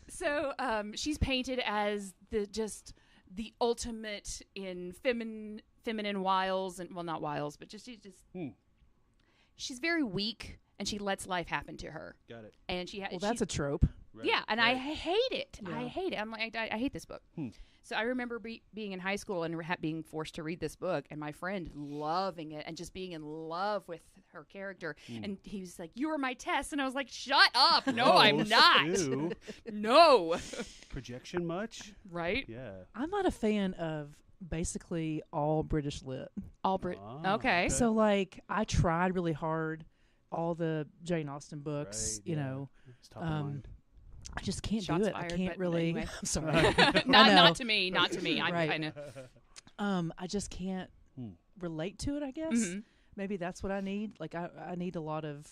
Speaker 3: So she's painted as the ultimate in feminine wiles, and well, not wiles, but she's very weak, and she lets life happen to her.
Speaker 2: Got it.
Speaker 3: And
Speaker 4: Well, that's a trope.
Speaker 2: Right.
Speaker 3: yeah, and I hate it.
Speaker 4: Yeah.
Speaker 3: I hate it. I'm like, I hate this book. So I remember being in high school and being forced to read this book, and my friend loving it and just being in love with her character. And he was like, "You are my Tess," and I was like, "Shut up! No, I'm
Speaker 2: Gross.
Speaker 3: not.
Speaker 2: Ew.
Speaker 3: No."
Speaker 2: Projection much?
Speaker 3: Right?
Speaker 2: Yeah.
Speaker 4: I'm not a fan of basically all British lit.
Speaker 3: All Brit.
Speaker 2: Ah,
Speaker 3: Okay.
Speaker 4: So, like, I tried really hard. All the Jane Austen books,
Speaker 2: Right, yeah. It's top of mind.
Speaker 4: I just can't
Speaker 3: Shots
Speaker 4: do it.
Speaker 3: fired,
Speaker 4: I can't
Speaker 3: but
Speaker 4: really.
Speaker 3: anyway.
Speaker 4: I'm sorry.
Speaker 3: Not to me. Not to me.
Speaker 4: Right.
Speaker 3: I know.
Speaker 4: I just can't relate to it, I guess.
Speaker 3: Mhm.
Speaker 4: Maybe that's what I need. Like, I need a lot of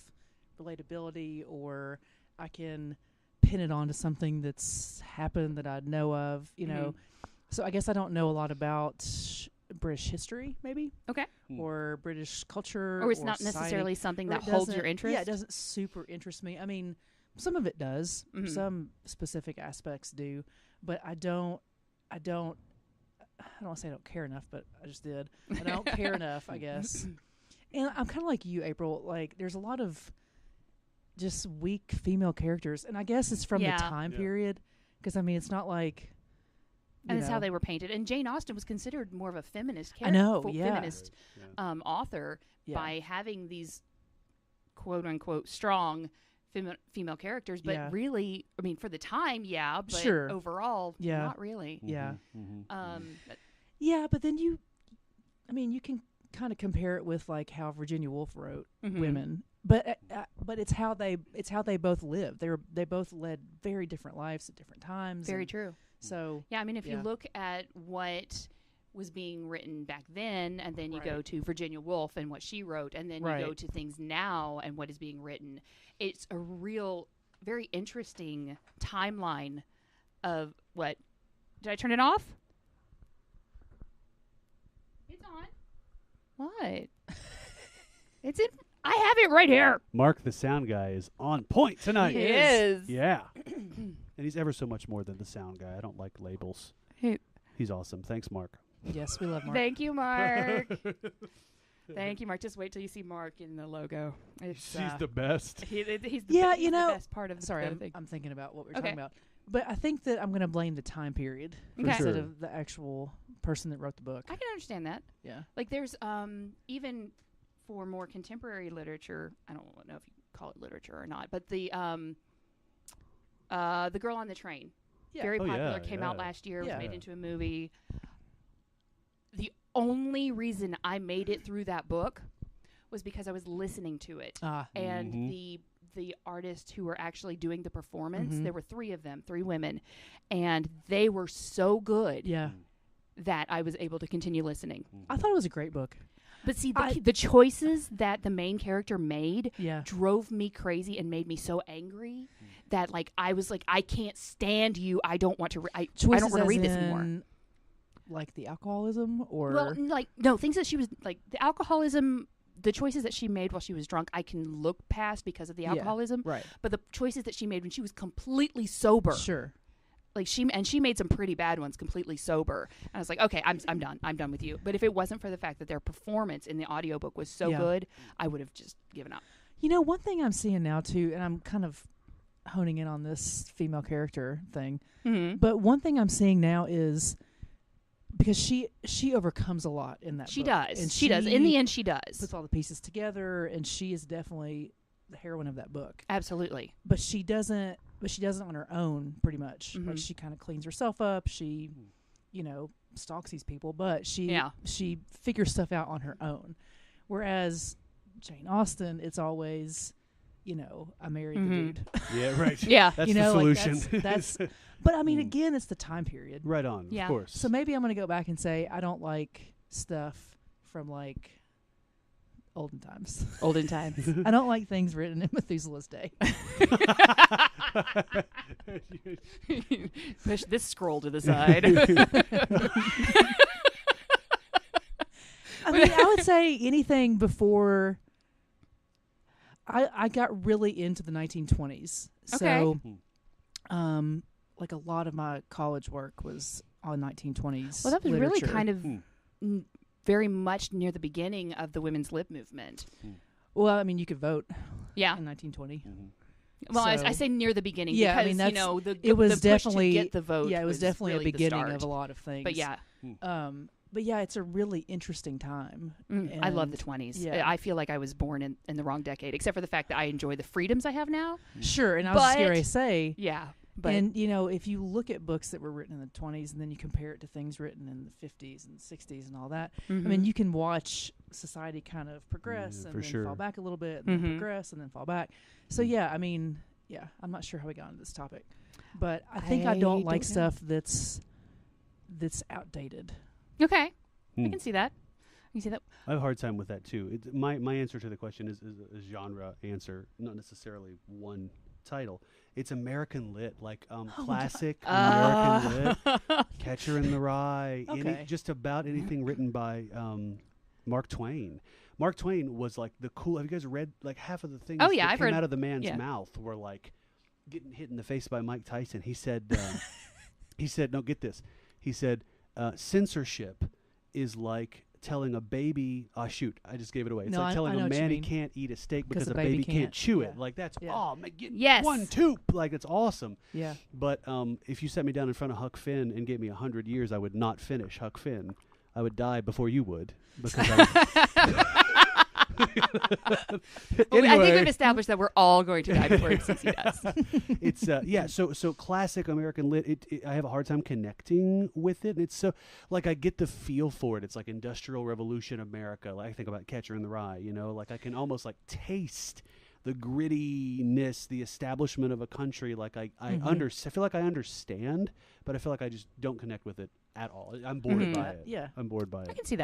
Speaker 4: relatability, or I can pin it onto something that's happened that I know of, you know. So I guess I don't know a lot about British history, maybe.
Speaker 3: Okay.
Speaker 4: Or British culture.
Speaker 3: Or it's not
Speaker 4: society.
Speaker 3: necessarily something
Speaker 4: Or
Speaker 3: that
Speaker 4: it
Speaker 3: holds
Speaker 4: doesn't-
Speaker 3: your interest.
Speaker 4: Yeah, it doesn't super interest me. I mean, some of it does.
Speaker 3: Mhm.
Speaker 4: Some specific aspects do, but I don't want to say I don't care enough, but I just did. I don't care enough, I guess. And I'm kind of like you, April. Like, there's a lot of just weak female characters, and I guess it's from
Speaker 3: Yeah.
Speaker 4: the time
Speaker 2: Yeah.
Speaker 4: period. Because I mean, it's not like.
Speaker 3: And it's how they were painted. And Jane Austen was considered more of a feminist
Speaker 4: I know,
Speaker 3: feminist
Speaker 2: Right, yeah.
Speaker 3: author
Speaker 4: Yeah.
Speaker 3: by having these quote unquote strong female characters. But
Speaker 4: Yeah.
Speaker 3: really, I mean, for the time, yeah. But
Speaker 4: Sure.
Speaker 3: overall,
Speaker 4: Yeah.
Speaker 3: not really.
Speaker 4: Yeah.
Speaker 3: But-
Speaker 4: Yeah, but then you can kind of compare it with like how Virginia Woolf wrote
Speaker 3: Mhm.
Speaker 4: women, but it's how they both lived. They both led very different lives at different times.
Speaker 3: very
Speaker 4: and
Speaker 3: true.
Speaker 4: So
Speaker 3: Yeah, I mean, if you
Speaker 4: Yeah.
Speaker 3: look at what was being written back then, and then you
Speaker 4: Right.
Speaker 3: go to Virginia Woolf and what she wrote, and then you go
Speaker 4: Right.
Speaker 3: to things now and what is being written, it's a real, very interesting timeline of what. Did I turn it off? It's on. What? It's in. I have it right here.
Speaker 2: Mark, the sound guy, is on point tonight.
Speaker 3: He is.
Speaker 2: Yeah. And he's ever so much more than the sound guy. I don't like labels. He's awesome. Thanks, Mark.
Speaker 4: yes, we love Mark.
Speaker 3: Thank you, Mark. Thank you, Mark. Just wait till you see Mark in the logo. It's,
Speaker 2: He's the best.
Speaker 3: he's the
Speaker 4: Yeah,
Speaker 3: he's
Speaker 4: you know-
Speaker 3: the best part of the
Speaker 4: Sorry,
Speaker 3: thing.
Speaker 4: I'm thinking about what we're
Speaker 3: Okay.
Speaker 4: talking about, but I think that I'm going to blame the time period
Speaker 3: Okay.
Speaker 4: instead
Speaker 2: Sure.
Speaker 4: of the actual person that wrote the book.
Speaker 3: I can understand that.
Speaker 4: Yeah.
Speaker 3: Like, there's even for more contemporary literature. I don't know if you call it literature or not, but the Girl on the Train,
Speaker 4: Yeah.
Speaker 3: very
Speaker 2: Oh,
Speaker 3: popular,
Speaker 2: yeah,
Speaker 3: came out
Speaker 2: yeah.
Speaker 3: last year.
Speaker 4: Yeah.
Speaker 3: Was made into a movie. The only reason I made it through that book was because I was listening to it. And
Speaker 2: Mhm.
Speaker 3: the artists who were actually doing the performance,
Speaker 4: Mhm.
Speaker 3: there were 3 of them, 3 women, and they were so good
Speaker 4: Yeah.
Speaker 3: that I was able to continue listening.
Speaker 4: I thought it was a great book.
Speaker 3: But see,
Speaker 4: I-
Speaker 3: the choices that the main character made
Speaker 4: Yeah.
Speaker 3: drove me crazy and made me so angry that, like, I was like, I can't stand you. I don't want to. I don't want to read this anymore.
Speaker 4: Like the alcoholism, or
Speaker 3: Well, like, no, things that she was like, the alcoholism, the choices that she made while she was drunk, I can look past because of the
Speaker 4: Yeah.
Speaker 3: alcoholism.
Speaker 4: right?
Speaker 3: But the choices that she made when she was completely sober,
Speaker 4: Sure.
Speaker 3: like she made some pretty bad ones completely sober. And I was like, okay, I'm done. I'm done with you. But if it wasn't for the fact that their performance in the audiobook was so
Speaker 4: Yeah.
Speaker 3: good, I would have just given up.
Speaker 4: You know, one thing I'm seeing now too, and I'm kind of honing in on this female character thing,
Speaker 3: Mm-hmm.
Speaker 4: but one thing I'm seeing now is because she overcomes a lot in that
Speaker 3: She
Speaker 4: book.
Speaker 3: does.
Speaker 4: And
Speaker 3: She does. In the end, she does.
Speaker 4: puts all the pieces together, and she is definitely the heroine of that book.
Speaker 3: Absolutely.
Speaker 4: But she doesn't on her own, pretty much.
Speaker 3: Mhm.
Speaker 4: Like, she kind of cleans herself up. She, stalks these people, but she figures stuff out on her own. Whereas Jane Austen, it's always, I married the dude.
Speaker 2: Yeah, right.
Speaker 3: Yeah.
Speaker 2: That's
Speaker 4: You
Speaker 2: the
Speaker 4: know, like,
Speaker 2: solution.
Speaker 4: that's but I mean, again, it's the time period.
Speaker 2: right on,
Speaker 3: Yeah.
Speaker 2: of course.
Speaker 4: So maybe I'm going to go back and say I don't like stuff from like olden times.
Speaker 3: Olden times.
Speaker 4: I don't like things written in Methuselah's day.
Speaker 3: Push this scroll to the side.
Speaker 4: I mean, I would say anything before. I got really into the 1920s. So, like a lot of my college work was on 1920s.
Speaker 3: Well, that was
Speaker 4: literature.
Speaker 3: really kind of very much near the beginning of the women's lib movement.
Speaker 4: Well, I mean, you could vote
Speaker 3: Yeah.
Speaker 4: in 1920.
Speaker 3: Well,
Speaker 4: So-
Speaker 3: I say near the beginning
Speaker 4: Yeah, I
Speaker 3: because,
Speaker 4: mean, that's-
Speaker 3: it
Speaker 4: was
Speaker 3: push
Speaker 4: definitely
Speaker 3: to get the vote.
Speaker 4: Yeah, it was definitely
Speaker 3: really
Speaker 4: a beginning
Speaker 3: the
Speaker 4: of
Speaker 3: start.
Speaker 4: a lot of things.
Speaker 3: But yeah,
Speaker 4: But yeah, it's a really interesting time.
Speaker 3: I love the
Speaker 4: And-
Speaker 3: 20s.
Speaker 4: yeah.
Speaker 3: I feel like I was born in the wrong decade, except for the fact that I enjoy the freedoms I have now.
Speaker 4: Sure, and I was
Speaker 3: But-
Speaker 4: going to say,
Speaker 3: Yeah. But
Speaker 4: and if you look at books that were written in the 20s and then you compare it to things written in the 50s and 60s and all that, I mean, you can watch society kind of progress
Speaker 2: Yeah,
Speaker 4: and
Speaker 2: for
Speaker 4: then
Speaker 2: sure.
Speaker 4: fall back a little bit, and then progress and then fall back. So yeah, I mean, yeah, I'm not sure how we got into this topic, but I think I don't like
Speaker 3: don't
Speaker 4: stuff that's outdated.
Speaker 3: okay, I
Speaker 2: Hmm.
Speaker 3: can see that. You see that?
Speaker 2: I have a hard time with that too. My answer to the question is a genre answer, not necessarily one title. It's American Lit, like classic American Lit, Catcher in the Rye, just about anything written by Mark Twain. Mark Twain was like the cool. Have you guys read like half of the things that
Speaker 3: I've
Speaker 2: came
Speaker 3: read,
Speaker 2: out of the man's mouth were like getting hit in the face by Mike Tyson? He said, no, get this. He said, censorship is like telling a baby, I just gave it away. It's like telling a man he can't eat a steak because a baby can't chew it. Like that's, get one tooth. Like it's awesome.
Speaker 4: Yeah.
Speaker 2: But if you set me down in front of Huck Finn and gave me 100 years, I would not finish Huck Finn. I would die before you would. Because
Speaker 3: Anyway. I think we've established that we're all going to die before CC does.
Speaker 2: It's so classic American Lit. I have a hard time connecting with it. And it's so like I get the feel for it. It's like Industrial Revolution America. Like I think about Catcher in the Rye. Like I can almost like taste the grittiness, the establishment of a country. Like I feel like I understand, but I feel like I just don't connect with it at all. I'm bored by it.
Speaker 4: Yeah,
Speaker 2: I'm bored by it.
Speaker 3: I can see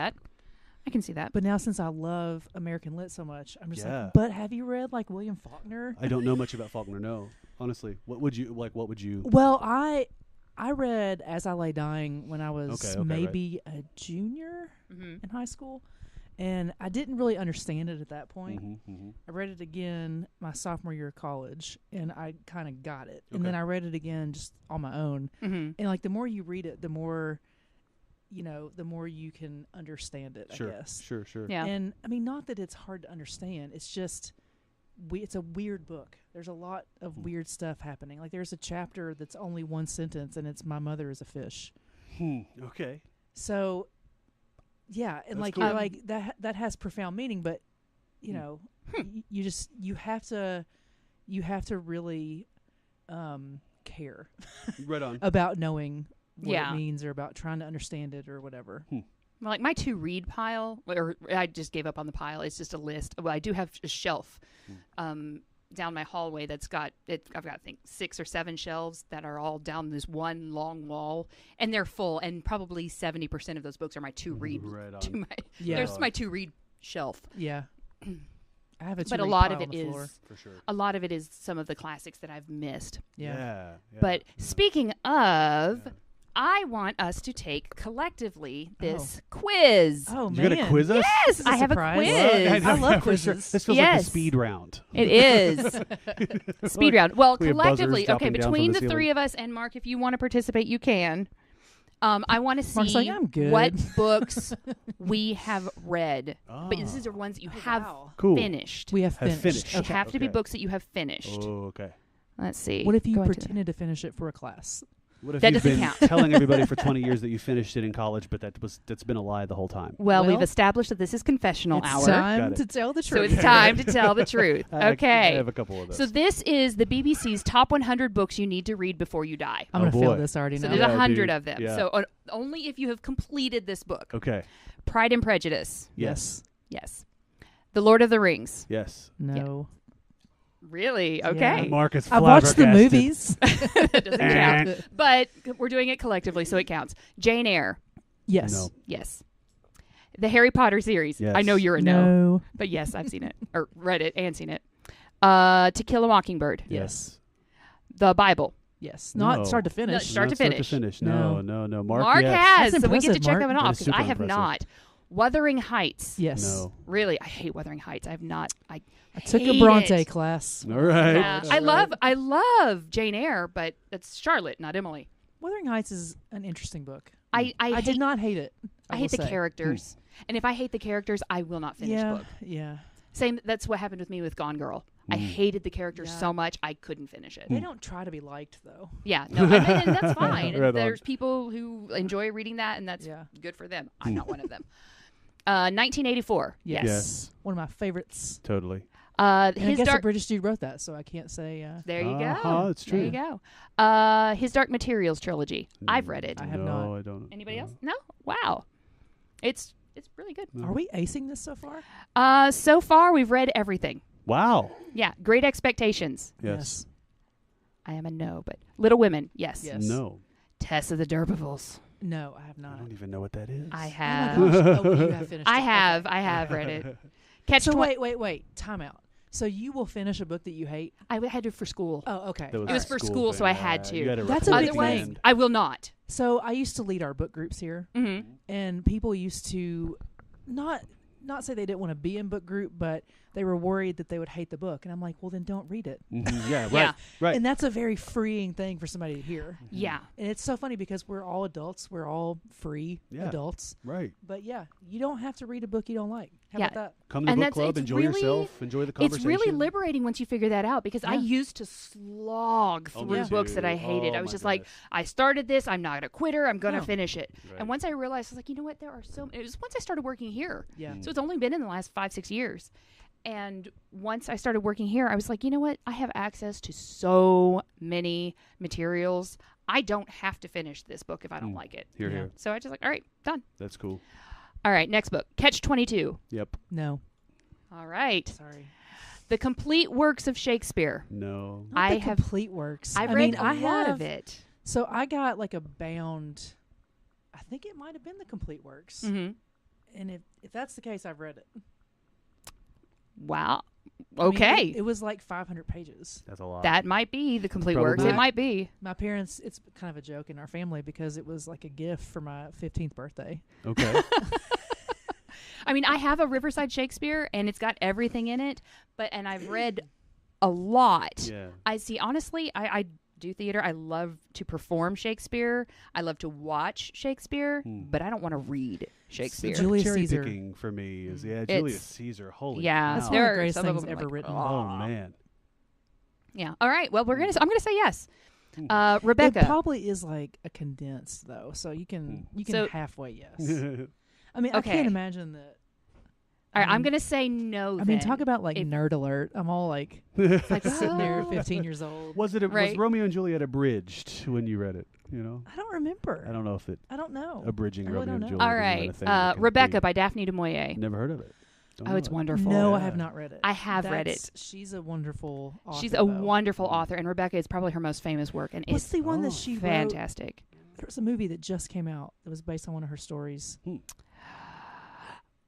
Speaker 3: that.
Speaker 4: But now since I love American Lit so much, I'm just like, but have you read like William Faulkner?
Speaker 2: I don't know much about Faulkner, no. Honestly. What would you
Speaker 4: Well, I read As I Lay Dying when I was maybe a junior in high school. And I didn't really understand it at that point. I read it again my sophomore year of college, and I kind of got it. And then I read it again just on my own. And like the more you read it, the more you can understand it, I guess.
Speaker 2: Sure.
Speaker 3: Yeah.
Speaker 4: And I mean, not that it's hard to understand. It's just it's a weird book. There's a lot of weird stuff happening. Like there's a chapter that's only one sentence, and it's "My mother is a fish."
Speaker 2: Okay.
Speaker 4: So. Yeah, and
Speaker 2: that's
Speaker 4: like
Speaker 2: cool.
Speaker 4: that has profound meaning, but you have to really care
Speaker 2: right on
Speaker 4: about knowing what it means or about trying to understand it or whatever.
Speaker 3: Well, like my to read pile, or I just gave up on the pile. It's just a list. Well, I do have a shelf down my hallway that's got it. I've got I think 6 or 7 shelves that are all down this one long wall, and they're full. And probably 70% of those books are my to read.
Speaker 2: Right on.
Speaker 3: There's my to read shelf.
Speaker 4: Yeah, I have a.
Speaker 3: But a lot of it is
Speaker 2: for sure.
Speaker 3: A lot of it is some of the classics that I've missed.
Speaker 2: Yeah.
Speaker 3: But speaking of. I want us to take collectively this quiz.
Speaker 4: Oh,
Speaker 2: man. You're going to quiz us?
Speaker 3: Yes, I have a quiz.
Speaker 4: I love quizzes.
Speaker 2: This feels like a speed round.
Speaker 3: It is. Speed round. Well, collectively, between the 3 of us, and Mark, if you want to participate, you can. I want to see what books we have read. But these are ones that you have finished.
Speaker 4: We have finished.
Speaker 3: They have to be books that you have finished.
Speaker 2: Oh, okay.
Speaker 3: Let's see.
Speaker 4: What if you pretended to finish it for a class?
Speaker 2: What if
Speaker 3: that
Speaker 2: you've
Speaker 3: doesn't
Speaker 2: been
Speaker 3: count.
Speaker 2: telling everybody for 20 years that you finished it in college, but that's been a lie the whole time?
Speaker 3: Well, we've established that this is confessional hour.
Speaker 4: It's time to tell the truth.
Speaker 3: So it's time to tell the truth. Okay.
Speaker 2: I have a couple of those.
Speaker 3: So this is the BBC's top 100 books you need to read before you die.
Speaker 4: I'm going to fail this already now.
Speaker 3: So there's 100 of them. Yeah. So only if you have completed this book.
Speaker 2: Okay.
Speaker 3: Pride and Prejudice.
Speaker 2: Yes.
Speaker 3: The Lord of the Rings.
Speaker 2: Yes.
Speaker 4: No.
Speaker 3: Really? Okay.
Speaker 2: Yeah. Marcus
Speaker 4: I've watched the movies.
Speaker 3: That doesn't count. But we're doing it collectively, so it counts. Jane Eyre.
Speaker 4: Yes.
Speaker 2: No.
Speaker 3: Yes. The Harry Potter series.
Speaker 2: Yes.
Speaker 3: I know you're a no. But yes, I've seen it. Or read it and seen it. To Kill a Mockingbird.
Speaker 2: Yes.
Speaker 3: The Bible.
Speaker 4: Yes. Not start to finish.
Speaker 3: Start to finish.
Speaker 2: No.
Speaker 3: Mark has.
Speaker 4: That's
Speaker 3: so we get to check
Speaker 4: Mark.
Speaker 3: them off because I have
Speaker 2: impressive.
Speaker 3: not. Wuthering Heights.
Speaker 4: Yes.
Speaker 2: No.
Speaker 3: Really, I hate Wuthering Heights. I have not. I
Speaker 4: took a Bronte class.
Speaker 2: All right.
Speaker 3: Yeah. I love Jane Eyre, but that's Charlotte, not Emily.
Speaker 4: Wuthering Heights is an interesting book.
Speaker 3: I
Speaker 4: did not hate it.
Speaker 3: I hate the characters. And if I hate the characters, I will not finish the book.
Speaker 4: Yeah.
Speaker 3: Same. That's what happened with me with Gone Girl. I hated the characters so much I couldn't finish it.
Speaker 4: They don't try to be liked, though.
Speaker 3: Yeah, no, and that's fine.
Speaker 2: Right
Speaker 3: There's people who enjoy reading that, and that's good for them. I'm not one of them. 1984.
Speaker 4: Yes. One of my favorites.
Speaker 2: Totally.
Speaker 4: I guess a British dude wrote that, so I can't say.
Speaker 3: There you go.
Speaker 2: That's true.
Speaker 3: There you go. His Dark Materials trilogy. I've read it.
Speaker 4: I have not.
Speaker 2: No, I don't.
Speaker 3: Anybody else? No? Wow. It's really good.
Speaker 4: Are we acing this so far?
Speaker 3: So far, we've read everything.
Speaker 2: Wow.
Speaker 3: Yeah. Great Expectations.
Speaker 2: Yes.
Speaker 3: I am a no, but Little Women. Yes.
Speaker 2: No.
Speaker 3: Tess of the D'Urbervilles.
Speaker 4: No, I have not.
Speaker 2: I don't even know what that is.
Speaker 3: I have.
Speaker 4: Oh, you have finished
Speaker 3: I
Speaker 4: it.
Speaker 3: have.
Speaker 4: Okay.
Speaker 3: I have read it.
Speaker 4: So wait. Time out. So you will finish a book that you hate?
Speaker 3: I had to for school.
Speaker 4: Oh, okay.
Speaker 2: That
Speaker 3: It was for school, so I had to.
Speaker 2: You had
Speaker 4: That's a big
Speaker 3: Otherwise,
Speaker 4: thing.
Speaker 3: I will not.
Speaker 4: So I used to lead our book groups here, and people used to not say they didn't want to be in book group, but they were worried that they would hate the book. And I'm like, well, then don't read it.
Speaker 2: Yeah, right,
Speaker 3: Yeah.
Speaker 2: right.
Speaker 4: And that's a very freeing thing for somebody to hear.
Speaker 3: Yeah.
Speaker 4: And it's so funny because we're all adults. We're all free adults.
Speaker 2: Right.
Speaker 4: But yeah, you don't have to read a book you don't like. How about that?
Speaker 2: Come to the book club, enjoy yourself, enjoy the conversation.
Speaker 3: It's really liberating once you figure that out, because I
Speaker 4: Yeah.
Speaker 3: used to slog through books that I hated. I was just like, I started this, I'm not a quitter, I'm going to finish it.
Speaker 2: Right.
Speaker 3: And once I realized, I was like, you know what, there are it was once I started working here.
Speaker 4: Yeah.
Speaker 3: So it's only been in the last 5-6 years. And once I started working here, I was like, you know what, I have access to so many materials. I don't have to finish this book if I don't like it.
Speaker 2: Here.
Speaker 3: So I just like, all right, done.
Speaker 2: That's cool.
Speaker 3: All right, next book, Catch-22.
Speaker 2: Yep.
Speaker 4: No.
Speaker 3: All right.
Speaker 4: Sorry.
Speaker 3: The Complete Works of Shakespeare.
Speaker 2: No.
Speaker 4: Not the complete works.
Speaker 3: I
Speaker 4: I
Speaker 3: read
Speaker 4: mean,
Speaker 3: a
Speaker 4: I
Speaker 3: lot
Speaker 4: have
Speaker 3: of it.
Speaker 4: So I got like a bound. I think it might have been the complete works.
Speaker 3: Mm-hmm.
Speaker 4: And if that's the case, I've read it.
Speaker 3: Wow.
Speaker 4: I mean,
Speaker 3: Okay.
Speaker 4: it was like 500 pages.
Speaker 2: That's a lot.
Speaker 3: That might be the Complete
Speaker 2: Probably.
Speaker 3: Works. It might be.
Speaker 4: My parents, it's kind of a joke in our family because it was like a gift for my 15th birthday.
Speaker 2: Okay.
Speaker 3: I mean, I have a Riverside Shakespeare, and it's got everything in it, and I've read a lot.
Speaker 2: Yeah.
Speaker 3: I see, honestly, I do theater. I love to perform Shakespeare. I love to watch Shakespeare, but I don't want to read Shakespeare.
Speaker 4: So Julius
Speaker 2: cherry
Speaker 4: Caesar.
Speaker 2: picking for me is
Speaker 3: It's-
Speaker 2: Julius Caesar. Holy
Speaker 3: yeah,
Speaker 2: cow.
Speaker 4: That's
Speaker 3: there
Speaker 4: one of
Speaker 3: are
Speaker 4: the greatest
Speaker 3: some of
Speaker 4: things
Speaker 3: them
Speaker 4: ever
Speaker 3: like,
Speaker 4: written.
Speaker 2: Oh man.
Speaker 3: Yeah. All right. Well, I'm gonna say yes. Rebecca.
Speaker 4: It probably is like a condensed though, so you can
Speaker 3: So-
Speaker 4: halfway yes. I mean, I
Speaker 3: Okay.
Speaker 4: can't imagine that.
Speaker 3: All right, I'm gonna say no.
Speaker 4: I mean,
Speaker 3: then.
Speaker 4: talk about like
Speaker 3: If-
Speaker 4: nerd alert. I'm all like
Speaker 3: like
Speaker 4: sitting there,
Speaker 3: oh.
Speaker 4: 15 years old.
Speaker 2: Was it? Was
Speaker 3: Right.
Speaker 2: Romeo and Juliet abridged when you read it? You know.
Speaker 4: I don't remember.
Speaker 2: I don't know if it
Speaker 4: I don't know.
Speaker 2: abridging
Speaker 4: I really
Speaker 2: Romeo and
Speaker 4: don't know.
Speaker 2: Juliet.
Speaker 3: All
Speaker 2: is even
Speaker 3: right,
Speaker 2: a thing that can
Speaker 3: Rebecca
Speaker 2: be-
Speaker 3: by Daphne du Maurier.
Speaker 2: Never heard of it. Don't
Speaker 3: Oh,
Speaker 2: know
Speaker 3: it's
Speaker 2: it.
Speaker 3: wonderful.
Speaker 4: No, I
Speaker 2: Yeah.
Speaker 4: have not read it.
Speaker 3: I have read
Speaker 4: That's-
Speaker 3: it.
Speaker 4: She's a wonderful author.
Speaker 3: She's a
Speaker 4: though.
Speaker 3: wonderful author, and Rebecca is probably her most famous work, and
Speaker 4: What's
Speaker 3: it's
Speaker 4: the one that she wrote?
Speaker 3: fantastic.
Speaker 4: There was a movie that just came out that was based on one of her stories.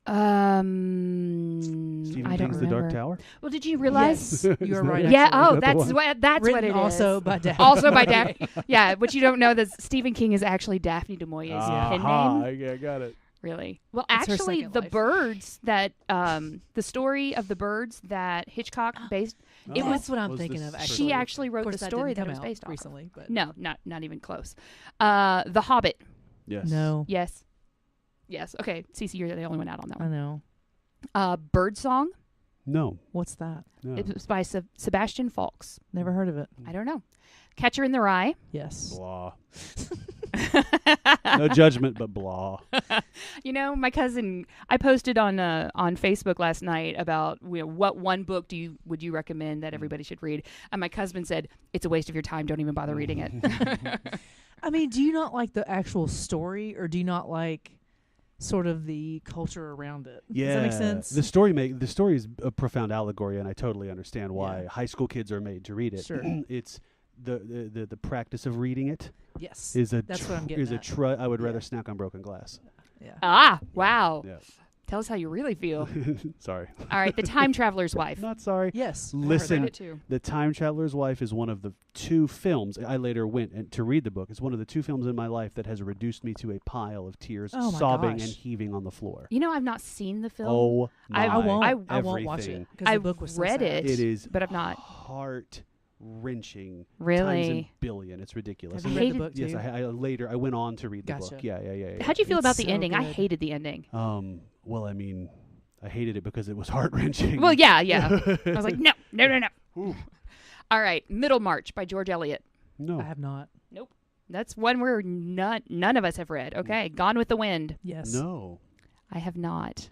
Speaker 2: Stephen
Speaker 3: I don't
Speaker 2: King's
Speaker 3: remember.
Speaker 2: The Dark Tower.
Speaker 3: Well, did you realize?
Speaker 4: Yes, you are right.
Speaker 3: Yeah.
Speaker 2: Is
Speaker 4: actually.
Speaker 3: Oh,
Speaker 2: that the
Speaker 3: that's
Speaker 2: one?
Speaker 3: what that's
Speaker 4: Written
Speaker 3: what it is.
Speaker 4: also by Daphne.
Speaker 3: Also by Daphne. Yeah, what you don't know that Stephen King is actually Daphne du Maurier's pen name.
Speaker 2: I got it.
Speaker 3: Really? Well,
Speaker 4: It's her
Speaker 3: actually,
Speaker 4: second
Speaker 3: the
Speaker 4: life.
Speaker 3: birds that the story of the birds that Hitchcock based. It
Speaker 4: That's
Speaker 3: was.
Speaker 4: what I'm
Speaker 2: Was
Speaker 4: thinking
Speaker 2: this
Speaker 4: of.
Speaker 2: first
Speaker 4: Actually,
Speaker 3: She actually
Speaker 4: Of
Speaker 3: wrote
Speaker 4: course,
Speaker 3: the
Speaker 4: that
Speaker 3: story
Speaker 4: didn't
Speaker 3: that it
Speaker 4: come
Speaker 3: was based
Speaker 4: out
Speaker 3: off.
Speaker 4: recently, but
Speaker 3: No, not even close. The Hobbit.
Speaker 2: Yes.
Speaker 4: no,
Speaker 3: Yes. Yes. Okay, Cece, you're the only one out on that
Speaker 4: I
Speaker 3: one.
Speaker 4: know.
Speaker 3: Birdsong.
Speaker 2: No.
Speaker 4: What's that?
Speaker 2: No.
Speaker 3: It was by Sebastian Faulkner.
Speaker 4: Never heard of it.
Speaker 3: I don't know. Catcher in the Rye.
Speaker 4: Yes.
Speaker 2: Blah. No judgment, but blah.
Speaker 3: You know, my cousin. I posted on Facebook last night about what one book would you recommend that everybody should read, and my cousin said it's a waste of your time. Don't even bother reading it.
Speaker 4: I mean, do you not like the actual story, or do you not like sort of the culture around it?
Speaker 2: Yeah.
Speaker 4: Does that make sense?
Speaker 2: The story is a profound allegory, and I totally understand why high school kids are made to read it.
Speaker 4: Sure.
Speaker 2: It's the practice of reading it
Speaker 4: Yes.
Speaker 2: is a
Speaker 4: That's what I'm getting at.
Speaker 2: I would rather
Speaker 4: Yeah.
Speaker 2: snack on broken glass.
Speaker 4: Yeah.
Speaker 3: Wow.
Speaker 2: Yeah.
Speaker 3: Tell us how you really feel.
Speaker 2: Sorry.
Speaker 3: All right, The Time Traveler's Wife.
Speaker 2: Not sorry.
Speaker 4: Yes.
Speaker 3: Read
Speaker 2: Listen,
Speaker 3: it too.
Speaker 2: The Time Traveler's Wife is one of the two films I later went to read the book. It's one of the two films in my life that has reduced me to a pile of tears,
Speaker 4: Oh my
Speaker 2: sobbing
Speaker 4: gosh.
Speaker 2: and heaving on the floor.
Speaker 3: You know, I've not seen the film.
Speaker 2: Oh my!
Speaker 3: I won't-
Speaker 4: I won't watch
Speaker 2: everything.
Speaker 4: it because
Speaker 3: I
Speaker 4: the book was so
Speaker 3: read
Speaker 4: sad.
Speaker 3: it.
Speaker 2: It is
Speaker 3: But I've not.
Speaker 2: heart wrenching.
Speaker 3: Really?
Speaker 2: Times a billion. It's ridiculous.
Speaker 4: Have you
Speaker 3: I
Speaker 4: read the
Speaker 3: hated-
Speaker 4: book too?
Speaker 2: Yes, I went on to read the
Speaker 4: Gotcha.
Speaker 2: book. Yeah.
Speaker 3: How'd you feel
Speaker 4: It's
Speaker 3: about the
Speaker 4: so
Speaker 3: ending? I
Speaker 4: good.
Speaker 3: hated the ending.
Speaker 2: Well, I mean, I hated it because it was heart wrenching.
Speaker 3: Well, yeah. I was like, no. All right, Middlemarch by George Eliot.
Speaker 2: No.
Speaker 4: I have not.
Speaker 3: That's one where none of us have read. Okay, Gone with the Wind.
Speaker 4: Yes.
Speaker 2: No.
Speaker 3: I have not.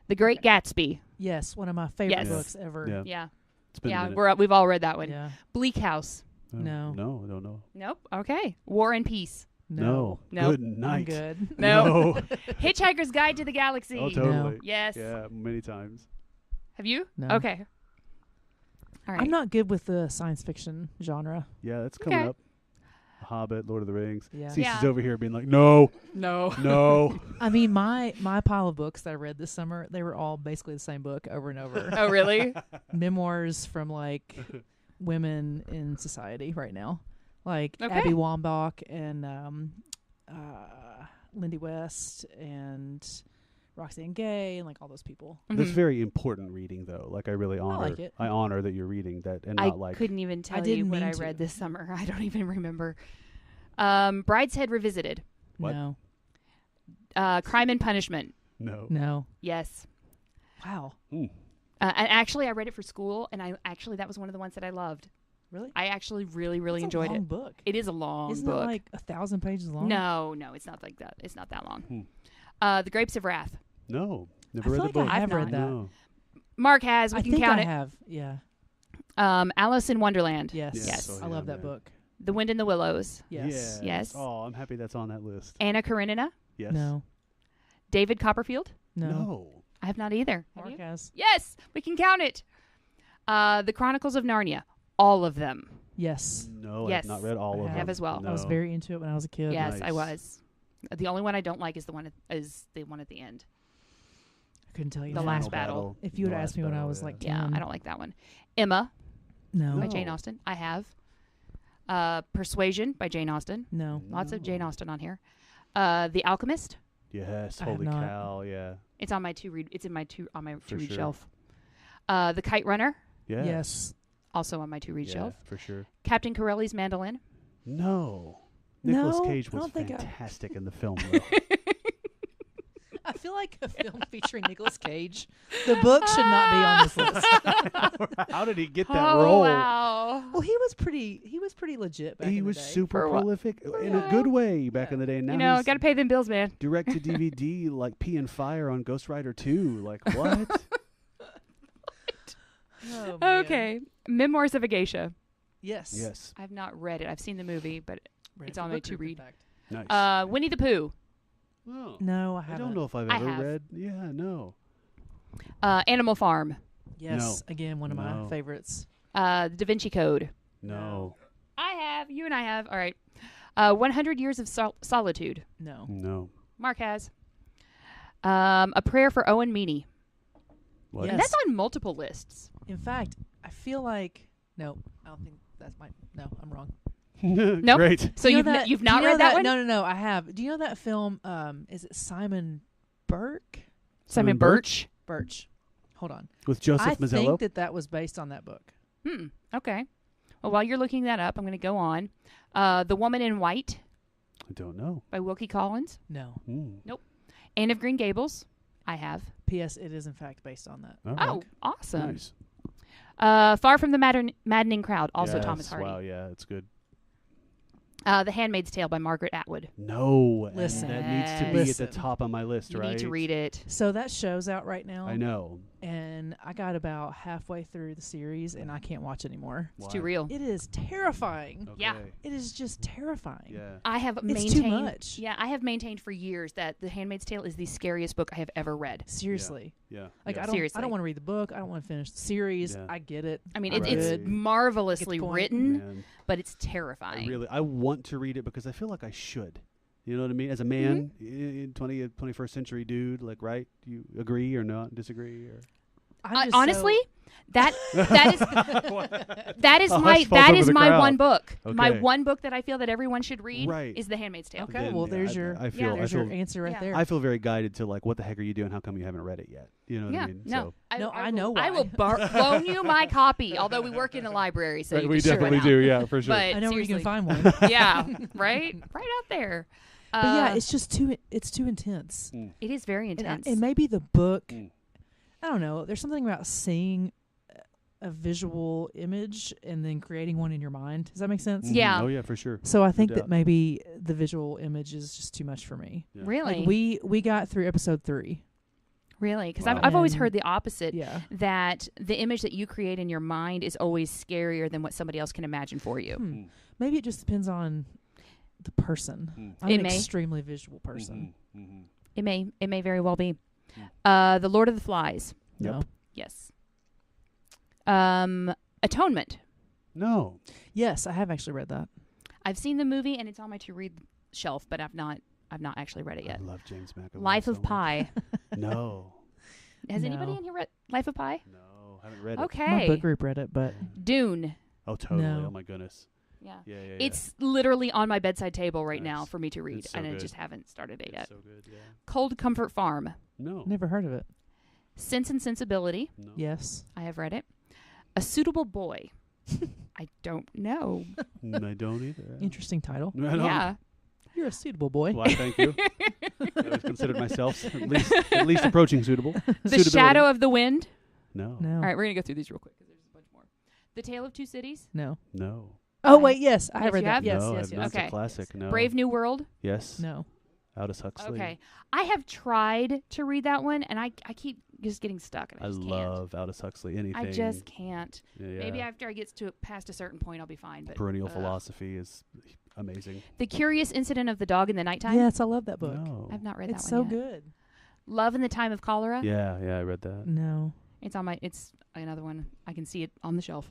Speaker 3: The Great Gatsby.
Speaker 4: Yes. One of my favorite
Speaker 3: Yes.
Speaker 4: books ever.
Speaker 2: Yeah.
Speaker 3: Yeah,
Speaker 2: It's been a
Speaker 3: yeah.
Speaker 2: minute.
Speaker 3: We've all read that one.
Speaker 4: Yeah.
Speaker 3: Bleak House.
Speaker 4: No.
Speaker 2: No, I don't know.
Speaker 3: Nope. Okay. War and Peace.
Speaker 4: No.
Speaker 3: No.
Speaker 2: Good
Speaker 4: I'm
Speaker 2: night.
Speaker 4: good.
Speaker 3: No. Hitchhiker's Guide to the Galaxy.
Speaker 2: Oh, totally.
Speaker 3: Yes.
Speaker 2: Yeah, many times.
Speaker 3: Have you?
Speaker 4: No.
Speaker 3: Okay. All right.
Speaker 4: I'm not good with the science fiction genre.
Speaker 2: Yeah, that's coming
Speaker 3: Okay.
Speaker 2: up. Hobbit, Lord of the Rings.
Speaker 4: Yeah.
Speaker 2: Cece's over here being like, no.
Speaker 4: I mean, my pile of books that I read this summer, they were all basically the same book over and over.
Speaker 3: Oh, really?
Speaker 4: Memoirs from like women in society right now, like
Speaker 3: Okay.
Speaker 4: Abby Wambach and Lindy West and Roxanne Gay and like all those people.
Speaker 2: That's very important reading, though. Like, I really honor.
Speaker 4: like it.
Speaker 2: I honor that you're reading that, and
Speaker 3: I
Speaker 2: not like.
Speaker 3: couldn't even tell you
Speaker 4: didn't
Speaker 3: what
Speaker 4: mean
Speaker 3: I
Speaker 4: to.
Speaker 3: read this summer. I don't even remember. Brideshead Revisited.
Speaker 2: What?
Speaker 4: No.
Speaker 3: Crime and Punishment.
Speaker 4: No.
Speaker 3: Yes.
Speaker 4: Wow.
Speaker 3: And actually, I read it for school, and that was one of the ones that I loved.
Speaker 4: Really?
Speaker 3: I actually really
Speaker 4: That's
Speaker 3: enjoyed
Speaker 4: a long
Speaker 3: it.
Speaker 4: book.
Speaker 3: It is a long
Speaker 4: Isn't
Speaker 3: book.
Speaker 4: it like 1,000 pages long?
Speaker 3: No, it's not like that. It's not that long. The Grapes of Wrath.
Speaker 2: No, never
Speaker 4: I
Speaker 2: read
Speaker 4: feel
Speaker 2: the
Speaker 4: like
Speaker 2: book.
Speaker 4: I have
Speaker 3: I've
Speaker 4: read
Speaker 3: not.
Speaker 4: that.
Speaker 2: No.
Speaker 3: Mark has. We
Speaker 4: I
Speaker 3: can
Speaker 4: think
Speaker 3: count
Speaker 4: I
Speaker 3: it.
Speaker 4: have. Yeah.
Speaker 3: Alice in Wonderland.
Speaker 4: Yes.
Speaker 3: Yes.
Speaker 2: Oh,
Speaker 4: I love
Speaker 2: yeah,
Speaker 4: that
Speaker 2: man.
Speaker 4: book.
Speaker 3: The Wind in the Willows.
Speaker 4: Yes.
Speaker 3: Yes.
Speaker 2: Oh, I'm happy that's on that list.
Speaker 3: Anna Karenina.
Speaker 2: Yes.
Speaker 4: No.
Speaker 3: David Copperfield.
Speaker 4: No.
Speaker 3: I have not either. Have
Speaker 4: Mark
Speaker 3: you?
Speaker 4: has.
Speaker 3: Yes, we can count it. The Chronicles of Narnia. All of them.
Speaker 4: Yes.
Speaker 2: No,
Speaker 3: Yes.
Speaker 2: I've not read all
Speaker 4: I
Speaker 2: of them.
Speaker 3: have as well.
Speaker 2: No.
Speaker 4: I was very into it when I was a kid.
Speaker 3: Yes, I
Speaker 2: Nice.
Speaker 3: was. The only one I don't like is the one at the end.
Speaker 4: I couldn't tell you.
Speaker 3: The
Speaker 4: now.
Speaker 3: last battle.
Speaker 4: If you would
Speaker 2: The
Speaker 4: have
Speaker 2: last
Speaker 4: asked me when I
Speaker 2: battle,
Speaker 4: was
Speaker 2: yeah.
Speaker 4: like 10.
Speaker 3: Yeah, I don't like that one. Emma
Speaker 4: No.
Speaker 3: by Jane Austen. I have. Persuasion by Jane Austen.
Speaker 4: No.
Speaker 3: Lots of Jane Austen on here. The Alchemist.
Speaker 2: Yes,
Speaker 4: I have
Speaker 2: holy
Speaker 4: not.
Speaker 2: cow, yeah.
Speaker 3: It's on my to read. It's in my on my to read
Speaker 2: sure.
Speaker 3: shelf. The Kite Runner.
Speaker 2: Yes.
Speaker 3: Also on my to read
Speaker 2: Yeah,
Speaker 3: shelf.
Speaker 2: for sure.
Speaker 3: Captain Corelli's Mandolin.
Speaker 2: No.
Speaker 4: No,
Speaker 2: Nicolas Cage
Speaker 4: I
Speaker 2: was
Speaker 4: don't think I-
Speaker 2: fantastic in the film, though.
Speaker 4: I feel like a film featuring Nicolas Cage. The book should not be on this list.
Speaker 2: How did he get that role?
Speaker 3: Wow.
Speaker 4: Well, he was pretty legit back
Speaker 2: He
Speaker 4: in
Speaker 2: was
Speaker 4: the day.
Speaker 2: super
Speaker 3: For a while.
Speaker 2: prolific in a good way back in the day. Now
Speaker 3: You know,
Speaker 2: he's
Speaker 3: got to pay them bills, man.
Speaker 2: direct to DVD like Pee and Fire on Ghost Rider 2. Like, what?
Speaker 4: Oh, man.
Speaker 3: Okay. Memoirs of a Geisha.
Speaker 4: Yes.
Speaker 2: Yes.
Speaker 3: I've not read it. I've seen the movie, but
Speaker 4: Read
Speaker 3: It's
Speaker 4: the
Speaker 3: on my
Speaker 4: book
Speaker 3: to
Speaker 4: group, in
Speaker 3: read.
Speaker 4: fact.
Speaker 2: Nice.
Speaker 3: Winnie the Pooh.
Speaker 2: Oh.
Speaker 4: No, I
Speaker 2: I
Speaker 4: haven't.
Speaker 2: don't know if I've
Speaker 3: I
Speaker 2: ever
Speaker 3: have.
Speaker 2: read. Yeah, no.
Speaker 3: Animal Farm.
Speaker 4: Yes, again, one of my
Speaker 2: No.
Speaker 4: favorites.
Speaker 3: The Da Vinci Code.
Speaker 2: No.
Speaker 3: I have. You and I have. All right. 100 Years of Solitude.
Speaker 4: No.
Speaker 2: No.
Speaker 3: Mark has. A Prayer for Owen Meany.
Speaker 2: What?
Speaker 4: Yes.
Speaker 3: And that's on multiple lists.
Speaker 4: In fact, I feel like no, I don't think that's my. No, I'm wrong.
Speaker 3: Nope.
Speaker 2: Great.
Speaker 3: So
Speaker 4: Do you
Speaker 3: you've
Speaker 4: know that-
Speaker 3: you've
Speaker 4: do
Speaker 3: not
Speaker 4: you know
Speaker 3: read that one?
Speaker 4: No, I have. Do you know that film? Is it Simon Burke?
Speaker 3: Simon Birch.
Speaker 4: Birch. Hold on.
Speaker 2: With Joseph
Speaker 4: I
Speaker 2: Mazzello?
Speaker 4: think that was based on that book.
Speaker 3: Okay. Well, while you're looking that up, I'm going to go on. The Woman in White
Speaker 2: I don't know.
Speaker 3: by Wilkie Collins.
Speaker 4: No.
Speaker 3: Anne of Green Gables. I have.
Speaker 4: P.S. It is in fact based on that.
Speaker 2: All
Speaker 3: Oh,
Speaker 2: right.
Speaker 3: awesome.
Speaker 2: Nice.
Speaker 3: Far from the Maddening Crowd. Also
Speaker 2: Yes,
Speaker 3: Thomas Hardy.
Speaker 2: Wow, yeah, it's good.
Speaker 3: The Handmaid's Tale by Margaret Atwood.
Speaker 2: No. and
Speaker 4: Listen.
Speaker 2: that needs to be
Speaker 4: Listen.
Speaker 2: at the top of my list,
Speaker 3: You
Speaker 2: right?
Speaker 3: need to read it.
Speaker 4: So that show's out right now.
Speaker 2: I know.
Speaker 4: And I got about halfway through the series, and I can't watch anymore.
Speaker 3: It's
Speaker 2: Why?
Speaker 3: too real.
Speaker 4: It is terrifying.
Speaker 3: Yeah.
Speaker 2: Okay.
Speaker 4: It is just terrifying.
Speaker 2: Yeah.
Speaker 3: I have
Speaker 4: It's
Speaker 3: maintained.
Speaker 4: too much.
Speaker 3: Yeah, I have maintained for years that The Handmaid's Tale is the scariest book I have ever read.
Speaker 4: Seriously.
Speaker 2: Yeah.
Speaker 4: Like
Speaker 2: yeah.
Speaker 4: I don't
Speaker 3: Seriously.
Speaker 4: want to read the book. I don't want to finish the series.
Speaker 2: Yeah.
Speaker 4: I get it.
Speaker 3: I mean,
Speaker 4: I'm
Speaker 3: it's
Speaker 4: good.
Speaker 3: marvelously
Speaker 4: Get the point.
Speaker 3: written,
Speaker 2: Man,
Speaker 3: but it's terrifying.
Speaker 2: I want to read it because I feel like I should. You know what I mean? As a man, in 21st century dude, like, right? Do you agree or not? Disagree? Or
Speaker 4: I'm just
Speaker 3: Honestly, that is
Speaker 2: A
Speaker 3: my
Speaker 2: hush falls over the crowd.
Speaker 3: one book. My
Speaker 2: Okay.
Speaker 3: one book that I feel that everyone should read
Speaker 2: Right.
Speaker 3: is The Handmaid's Tale.
Speaker 4: Okay,
Speaker 2: Then,
Speaker 4: well,
Speaker 2: yeah,
Speaker 4: there's
Speaker 2: I-
Speaker 4: your
Speaker 2: I feel-
Speaker 4: there's
Speaker 2: I
Speaker 4: your
Speaker 2: feel-
Speaker 4: answer right
Speaker 3: Yeah.
Speaker 4: there.
Speaker 2: I feel very guided to like, what the heck are you doing? How come you haven't read it yet? You know what
Speaker 3: Yeah,
Speaker 2: I mean?
Speaker 3: no,
Speaker 4: No, I
Speaker 3: will-
Speaker 4: know
Speaker 3: I
Speaker 4: why.
Speaker 3: will loan you my copy. Although we work in the library, so
Speaker 2: Right,
Speaker 3: you
Speaker 2: we
Speaker 3: can share it
Speaker 2: definitely
Speaker 3: out.
Speaker 2: do. Yeah, for sure.
Speaker 3: But
Speaker 4: I know where you can
Speaker 3: seriously.
Speaker 4: find one.
Speaker 3: Yeah, right out there.
Speaker 4: But yeah, it's just too intense.
Speaker 3: it is very
Speaker 4: And,
Speaker 3: intense.
Speaker 4: and maybe the book,
Speaker 2: Mm.
Speaker 4: I don't know. There's something about seeing a visual image and then creating one in your mind. Does that make sense?
Speaker 2: Mhm.
Speaker 3: Yeah.
Speaker 2: Oh yeah, for sure.
Speaker 4: So I think
Speaker 2: doubt.
Speaker 4: that maybe the visual image is just too much for me.
Speaker 2: Yeah.
Speaker 3: Really,
Speaker 4: Like we got through episode 3.
Speaker 3: really, because
Speaker 2: Wow.
Speaker 3: I've always
Speaker 4: And-
Speaker 3: heard the opposite.
Speaker 4: Yeah.
Speaker 3: That the image that you create in your mind is always scarier than what somebody else can imagine for you.
Speaker 2: Mm.
Speaker 4: Maybe it just depends on the person.
Speaker 2: Mm.
Speaker 4: I'm
Speaker 3: It
Speaker 4: an
Speaker 3: may.
Speaker 4: extremely visual person.
Speaker 2: Mhm. Mhm.
Speaker 3: It may very well be. The Lord of the Flies.
Speaker 2: Yep.
Speaker 4: No.
Speaker 3: Yes. Atonement.
Speaker 2: No.
Speaker 4: Yes, I have actually read that.
Speaker 3: I've seen the movie and it's on my to-read shelf, but I've not actually read it yet.
Speaker 2: I love James McAvoy.
Speaker 3: Life
Speaker 2: so
Speaker 3: of
Speaker 2: much.
Speaker 3: Pi.
Speaker 2: No.
Speaker 3: Has
Speaker 4: No.
Speaker 3: anybody in here read Life of Pi?
Speaker 2: No, haven't read
Speaker 3: Okay.
Speaker 4: My book group read it, but
Speaker 3: Dune.
Speaker 2: it. Oh, totally.
Speaker 4: No.
Speaker 2: Oh my goodness.
Speaker 3: Yeah.
Speaker 2: Yeah.
Speaker 3: It's literally on my bedside table right now
Speaker 2: Nice.
Speaker 3: for me to read,
Speaker 2: It's so
Speaker 3: and I
Speaker 2: good.
Speaker 3: just haven't started it
Speaker 2: It's
Speaker 3: yet.
Speaker 2: so good. Yeah.
Speaker 3: Cold Comfort Farm.
Speaker 2: No.
Speaker 4: never heard of it.
Speaker 3: Sense and Sensibility.
Speaker 2: No.
Speaker 4: Yes.
Speaker 3: I have read it. A Suitable Boy. I don't know.
Speaker 2: I don't either.
Speaker 4: Interesting title.
Speaker 2: I don't.
Speaker 3: Yeah.
Speaker 4: You're a suitable boy.
Speaker 2: Why? Thank you. I always considered myself at least approaching suitable.
Speaker 3: The
Speaker 2: Suitability.
Speaker 3: Shadow of the Wind.
Speaker 2: No.
Speaker 4: No.
Speaker 3: All right, we're going to go through these real quick because there's a bunch more. The Tale of Two Cities.
Speaker 4: No.
Speaker 2: No.
Speaker 4: Oh wait, yes, I
Speaker 3: Yes,
Speaker 4: have read
Speaker 3: you
Speaker 4: that.
Speaker 3: have?
Speaker 4: Yes,
Speaker 2: no,
Speaker 4: yes,
Speaker 2: I've
Speaker 4: yes.
Speaker 2: not. It's
Speaker 3: Okay.
Speaker 2: a classic. No.
Speaker 3: Brave New World.
Speaker 2: Yes.
Speaker 4: No.
Speaker 2: Aldous Huxley.
Speaker 3: Okay. I have tried to read that one, and I keep just getting stuck. And I
Speaker 2: I
Speaker 3: just
Speaker 2: love Aldous Huxley.
Speaker 3: can't.
Speaker 2: Anything.
Speaker 3: I just can't.
Speaker 2: Yeah.
Speaker 3: Maybe after I get to past a certain point, I'll be fine. But
Speaker 2: Perennial philosophy is amazing.
Speaker 3: The Curious Incident of the Dog in the Nighttime.
Speaker 4: Yes, I love that book.
Speaker 2: No.
Speaker 3: I've not read
Speaker 4: It's
Speaker 3: that
Speaker 4: so
Speaker 3: one yet.
Speaker 4: good.
Speaker 3: Love in the Time of Cholera.
Speaker 2: Yeah, I read that.
Speaker 4: No.
Speaker 3: It's on my. It's another one. I can see it on the shelf.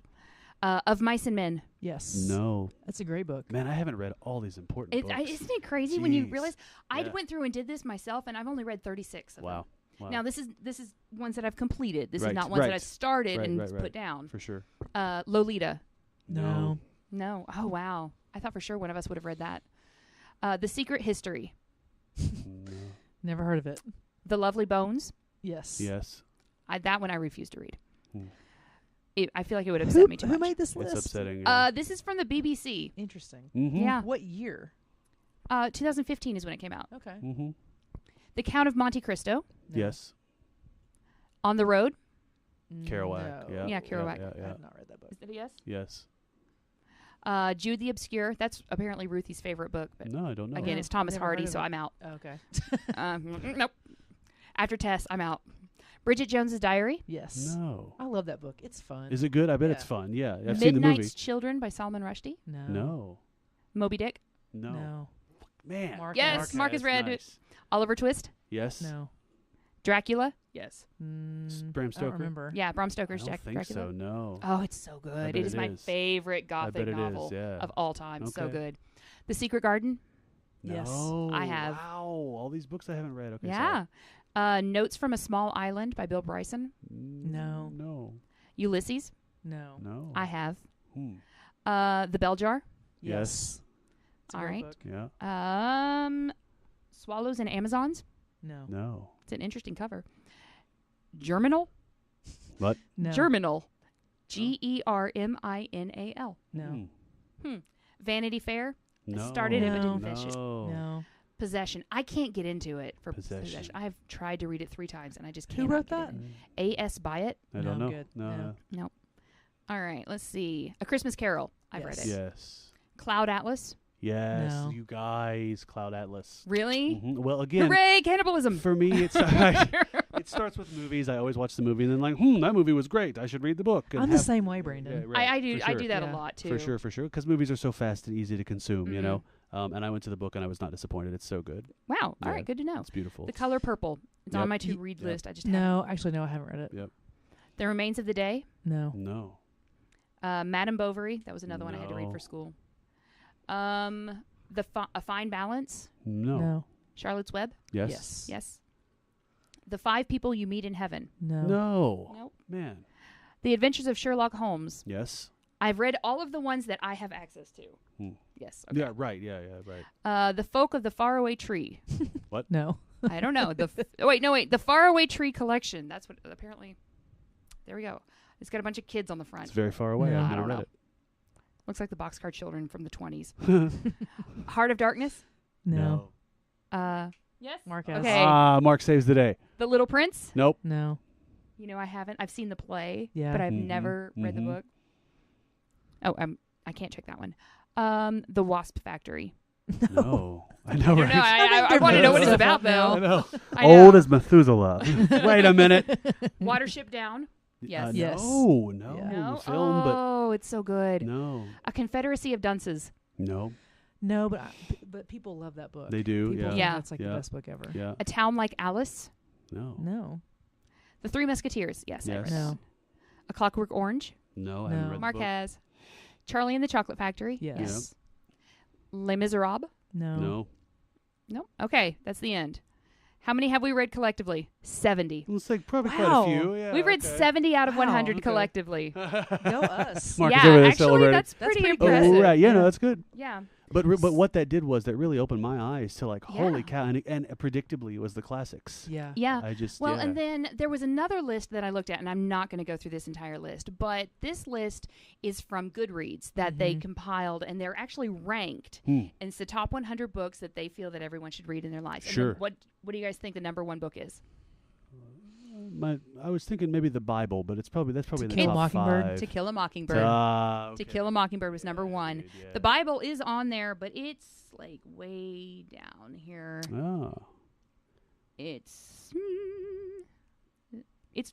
Speaker 3: Of Mice and Men.
Speaker 4: Yes.
Speaker 2: No.
Speaker 4: That's a great book.
Speaker 2: Man, I haven't read all these important books.
Speaker 3: Isn't it crazy when you
Speaker 2: Jeez.
Speaker 3: realize I
Speaker 2: Yeah.
Speaker 3: went through and did this myself, and I've only read 36 of
Speaker 2: Wow.
Speaker 3: them. Now this is ones that I've completed. This is
Speaker 2: Right,
Speaker 3: not ones that
Speaker 2: right.
Speaker 3: I started
Speaker 2: Right,
Speaker 3: and
Speaker 2: right,
Speaker 3: put
Speaker 2: right.
Speaker 3: down.
Speaker 2: For sure.
Speaker 3: Lolita.
Speaker 4: No.
Speaker 3: No. Oh wow. I thought for sure one of us would have read that. The Secret History.
Speaker 2: No.
Speaker 4: Never heard of it.
Speaker 3: The Lovely Bones.
Speaker 4: Yes.
Speaker 2: Yes.
Speaker 3: That one I refuse to read.
Speaker 2: Hmm.
Speaker 3: I feel like it would upset me too
Speaker 4: Who
Speaker 3: much.
Speaker 4: made this list?
Speaker 2: It's upsetting.
Speaker 3: This is from the BBC.
Speaker 4: Interesting.
Speaker 3: Yeah.
Speaker 4: What year?
Speaker 3: 2015 is when it came out.
Speaker 4: Okay.
Speaker 2: Mm-hmm.
Speaker 3: The Count of Monte Cristo.
Speaker 4: No.
Speaker 2: Yes.
Speaker 3: On the Road.
Speaker 2: Kerouac.
Speaker 4: No.
Speaker 2: Yeah.
Speaker 3: Yeah, Kerouac.
Speaker 2: Yeah,
Speaker 4: I
Speaker 2: yeah.
Speaker 4: have not read that book.
Speaker 3: Is that a yes?
Speaker 2: Yes.
Speaker 3: Jude the Obscure. That's apparently Ruthie's favorite book. But
Speaker 2: No, I don't know.
Speaker 3: again,
Speaker 4: No,
Speaker 3: it's Thomas
Speaker 4: never
Speaker 3: Hardy,
Speaker 4: heard of
Speaker 3: so
Speaker 4: it.
Speaker 3: I'm out.
Speaker 4: Oh, okay.
Speaker 3: Nope. After Tess, I'm out. Bridget Jones's Diary.
Speaker 4: Yes.
Speaker 2: No.
Speaker 4: I love that book. It's fun.
Speaker 2: Is it good? I bet
Speaker 4: Yeah.
Speaker 2: it's fun. Yeah. I've seen the movie.
Speaker 3: Midnight's Children by Salman Rushdie.
Speaker 4: No.
Speaker 2: No.
Speaker 3: Moby Dick.
Speaker 2: No.
Speaker 4: No.
Speaker 2: Man.
Speaker 4: Mark
Speaker 3: Yes,
Speaker 4: has-
Speaker 3: Mark has read it.
Speaker 2: nice.
Speaker 3: Oliver Twist.
Speaker 2: Yes.
Speaker 4: No.
Speaker 3: Dracula. Yes.
Speaker 2: Bram
Speaker 4: I don't
Speaker 2: Stoker?
Speaker 4: remember.
Speaker 3: Yeah, Bram
Speaker 2: I
Speaker 3: Stoker's
Speaker 2: don't think
Speaker 3: Dracula.
Speaker 2: so. No.
Speaker 3: Oh, it's so good.
Speaker 2: bet
Speaker 3: It is
Speaker 2: it
Speaker 3: my
Speaker 2: is.
Speaker 3: favorite
Speaker 2: bet
Speaker 3: gothic
Speaker 2: it is,
Speaker 3: novel
Speaker 2: yeah.
Speaker 3: of all time. So
Speaker 2: Okay.
Speaker 3: good. The Secret Garden.
Speaker 4: Yes.
Speaker 2: No.
Speaker 3: I have.
Speaker 2: Wow. All these books I haven't read. Okay.
Speaker 3: Yeah. Notes from a Small Island by Bill Bryson.
Speaker 4: No.
Speaker 2: No.
Speaker 3: Ulysses.
Speaker 4: No.
Speaker 2: No.
Speaker 3: I have.
Speaker 2: Hmm.
Speaker 3: The Bell Jar.
Speaker 2: Yes.
Speaker 4: It's a
Speaker 3: All
Speaker 4: great
Speaker 3: right.
Speaker 4: book.
Speaker 2: Yeah.
Speaker 3: Swallows and Amazons.
Speaker 4: No.
Speaker 2: No.
Speaker 3: It's an interesting cover. Germinal.
Speaker 2: What?
Speaker 4: No.
Speaker 3: Germinal. Germinal.
Speaker 4: No.
Speaker 3: Vanity Fair.
Speaker 2: No.
Speaker 3: started it but didn't
Speaker 2: no.
Speaker 3: finish it.
Speaker 4: No.
Speaker 3: Possession. I can't get into it for
Speaker 2: Possession.
Speaker 3: Possession. I've tried to read it 3 times and I just
Speaker 4: Who
Speaker 3: can't.
Speaker 4: wrote that?
Speaker 3: A.S. Byatt.
Speaker 2: I don't
Speaker 4: No,
Speaker 2: know.
Speaker 4: good.
Speaker 2: No.
Speaker 4: No.
Speaker 3: All right, let's see. A Christmas Carol. I've read
Speaker 4: Yes.
Speaker 3: it.
Speaker 2: Yes.
Speaker 3: Cloud Atlas.
Speaker 2: Yes.
Speaker 4: No.
Speaker 2: You guys. Cloud Atlas.
Speaker 3: Really?
Speaker 2: Mhm. Well, again,
Speaker 3: Hooray, cannibalism.
Speaker 2: for me, it's it starts with movies. I always watch the movie and then like, that movie was great. I should read the book. And
Speaker 4: I'm the same way, Brandon.
Speaker 2: Yeah, right,
Speaker 3: I do
Speaker 2: for
Speaker 3: I
Speaker 2: sure.
Speaker 3: do that
Speaker 4: Yeah.
Speaker 3: a lot too.
Speaker 2: For sure. Because movies are so fast and easy to consume, you
Speaker 3: Mhm.
Speaker 2: know. And I went to the book and I was not disappointed. It's so good.
Speaker 3: Wow. All
Speaker 2: Yeah.
Speaker 3: right, good to know.
Speaker 2: It's beautiful.
Speaker 3: The Color Purple. It's
Speaker 2: Yep.
Speaker 3: on my to read
Speaker 2: Yep.
Speaker 3: list. I just
Speaker 4: No, actually, no, I haven't read it.
Speaker 2: Yep.
Speaker 3: The Remains of the Day.
Speaker 4: No.
Speaker 2: No.
Speaker 3: Madame Bovary. That was another one I had to read
Speaker 2: No.
Speaker 3: for school. A Fine Balance.
Speaker 2: No.
Speaker 4: No.
Speaker 3: Charlotte's Web.
Speaker 2: Yes.
Speaker 4: Yes.
Speaker 3: Yes. The 5 People You Meet in Heaven.
Speaker 4: No.
Speaker 2: No.
Speaker 3: Nope.
Speaker 2: Man.
Speaker 3: The Adventures of Sherlock Holmes.
Speaker 2: Yes.
Speaker 3: I've read all of the ones that I have access to.
Speaker 2: Hmm.
Speaker 3: Yes. Okay.
Speaker 2: Yeah. Right. Yeah. Right.
Speaker 3: The Folk of the Faraway Tree.
Speaker 4: No.
Speaker 3: I don't know. Wait. The Faraway Tree Collection. That's what apparently. There we go. It's got a bunch of kids on the front.
Speaker 2: It's very far away.
Speaker 4: No.
Speaker 2: I've
Speaker 3: I
Speaker 2: never
Speaker 3: don't
Speaker 2: read
Speaker 3: know.
Speaker 2: it.
Speaker 3: Looks like the Boxcar Children from the 20s. Heart of Darkness.
Speaker 4: No.
Speaker 3: Yes.
Speaker 4: Mark has.
Speaker 3: Okay.
Speaker 2: Mark saves the day.
Speaker 3: The Little Prince.
Speaker 2: Nope.
Speaker 4: No.
Speaker 3: You know, I haven't. I've seen the play,
Speaker 4: Yeah.
Speaker 3: but I've
Speaker 2: Mhm,
Speaker 3: never read the
Speaker 2: mhm.
Speaker 3: book. Oh, I can't check that one. The Wasp Factory.
Speaker 2: No. I know.
Speaker 3: I don't
Speaker 2: Right?
Speaker 3: know. I want to know what it's about,
Speaker 2: I
Speaker 3: though.
Speaker 2: know.
Speaker 3: I know.
Speaker 2: Old as Methuselah. Wait a minute.
Speaker 3: Watership Down. Yes.
Speaker 4: Yes.
Speaker 2: No.
Speaker 4: Yeah.
Speaker 3: No.
Speaker 2: The film,
Speaker 3: Oh, it's so good.
Speaker 2: but no.
Speaker 3: A Confederacy of Dunces.
Speaker 2: No.
Speaker 4: No, but people love that book.
Speaker 2: They do.
Speaker 4: People
Speaker 2: Yeah.
Speaker 4: think
Speaker 3: Yeah.
Speaker 4: that's like
Speaker 2: Yeah.
Speaker 4: the best book ever.
Speaker 2: Yeah.
Speaker 3: A Town Like Alice.
Speaker 2: No.
Speaker 4: No.
Speaker 3: The Three Musketeers. Yes. I read
Speaker 2: Yes.
Speaker 3: it.
Speaker 4: No.
Speaker 3: A Clockwork Orange.
Speaker 2: No. I haven't
Speaker 4: No.
Speaker 2: read
Speaker 3: Mark
Speaker 2: the book.
Speaker 3: has. Charlie and the Chocolate Factory.
Speaker 4: Yes.
Speaker 3: Les Miserables?
Speaker 2: No.
Speaker 3: No. Okay, that's the end. How many have we read collectively? 70.
Speaker 2: Looks like probably quite
Speaker 4: Wow.
Speaker 2: a few. Yeah,
Speaker 3: We've read
Speaker 2: okay.
Speaker 3: 70 out of
Speaker 4: Wow,
Speaker 3: 100
Speaker 2: okay.
Speaker 3: collectively.
Speaker 4: Go us.
Speaker 2: Mark is
Speaker 3: yeah,
Speaker 2: over there
Speaker 3: actually,
Speaker 2: celebrating.
Speaker 3: that's pretty
Speaker 4: pretty
Speaker 3: impressive.
Speaker 2: Oh, right. Yeah, no,
Speaker 4: Yeah.
Speaker 2: that's good.
Speaker 3: Yeah.
Speaker 2: But what that did was that really opened my eyes to like, holy
Speaker 3: Yeah.
Speaker 2: cow. And predictably, it was the classics.
Speaker 4: Yeah.
Speaker 3: Yeah.
Speaker 2: I just,
Speaker 3: Well,
Speaker 2: yeah.
Speaker 3: and then there was another list that I looked at, and I'm not going to go through this entire list, but this list is from Goodreads that they compiled, and they're actually ranked. And it's the top 100 books that they feel that everyone should read in their life.
Speaker 2: Sure.
Speaker 3: And then what do you guys think the number one book is?
Speaker 2: I was thinking maybe the Bible, but that's probably in the
Speaker 4: Kill a
Speaker 2: top
Speaker 4: Mockingbird.
Speaker 2: 5.
Speaker 3: To Kill a Mockingbird.
Speaker 2: Okay.
Speaker 3: To Kill a Mockingbird was number one.
Speaker 2: Right, yeah.
Speaker 3: The Bible is on there, but it's like way down here.
Speaker 2: Oh.
Speaker 3: It's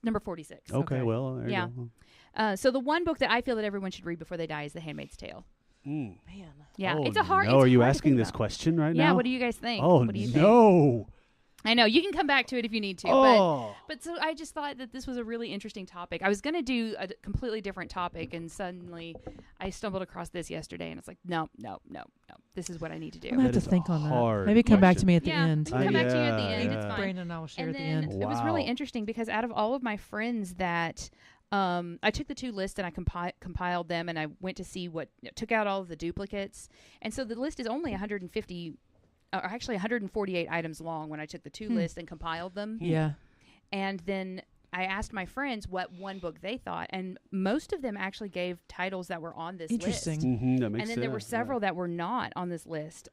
Speaker 3: number 46.
Speaker 2: Okay, well, there
Speaker 3: Yeah.
Speaker 2: you go.
Speaker 3: So the one book that I feel that everyone should read before they die is The Handmaid's Tale.
Speaker 2: Mm.
Speaker 4: Man.
Speaker 3: Yeah,
Speaker 2: Oh,
Speaker 3: it's a hard.
Speaker 2: No,
Speaker 3: it's
Speaker 2: are you
Speaker 3: hard to
Speaker 2: asking
Speaker 3: think
Speaker 2: this
Speaker 3: about.
Speaker 2: question right
Speaker 3: Yeah,
Speaker 2: now?
Speaker 3: what do you guys think?
Speaker 2: Oh,
Speaker 3: what do you think?
Speaker 2: no.
Speaker 3: I know you can come back to it if you need to,
Speaker 2: Oh.
Speaker 3: but so I just thought that this was a really interesting topic. I was going to do a completely different topic, and suddenly I stumbled across this yesterday, and it's like, no, this is what I need to do.
Speaker 4: I'm going to have
Speaker 2: That
Speaker 4: to
Speaker 2: is
Speaker 4: think
Speaker 2: a
Speaker 4: on that.
Speaker 2: hard
Speaker 4: Maybe come back to
Speaker 2: question.
Speaker 4: me at the
Speaker 3: Yeah,
Speaker 4: end.
Speaker 3: we can come back to you at the
Speaker 2: Yeah,
Speaker 3: end.
Speaker 2: yeah.
Speaker 3: It's fine.
Speaker 4: Brandon and I will share
Speaker 3: And
Speaker 4: at the
Speaker 3: then
Speaker 4: end.
Speaker 3: it was really
Speaker 2: Wow.
Speaker 3: interesting because out of all of my friends that I took the two lists and I compiled them, and I went to see took out all of the duplicates, and so the list is only 150. Or actually 148 items long when I took the two lists and compiled them.
Speaker 4: Yeah.
Speaker 3: And then I asked my friends what one book they thought, and most of them actually gave titles that were on this
Speaker 4: Interesting.
Speaker 3: list.
Speaker 2: Mm-hmm, that makes
Speaker 3: And then
Speaker 2: sense.
Speaker 3: there were several that were not on this list.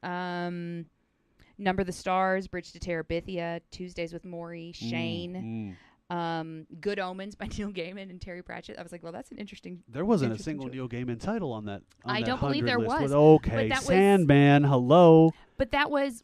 Speaker 3: Number the Stars, Bridge to Terabithia, Tuesdays with Maury, Shane, Good Omens by Neil Gaiman and Terry Pratchett. I was like, well, that's an interesting.
Speaker 2: There wasn't a
Speaker 3: interesting
Speaker 2: single
Speaker 3: choice.
Speaker 2: Neil Gaiman title on that.
Speaker 3: I don't believe
Speaker 2: 100
Speaker 3: there
Speaker 2: list.
Speaker 3: was.
Speaker 2: Okay,
Speaker 3: But that was-
Speaker 2: Sandman. Hello.
Speaker 3: But that was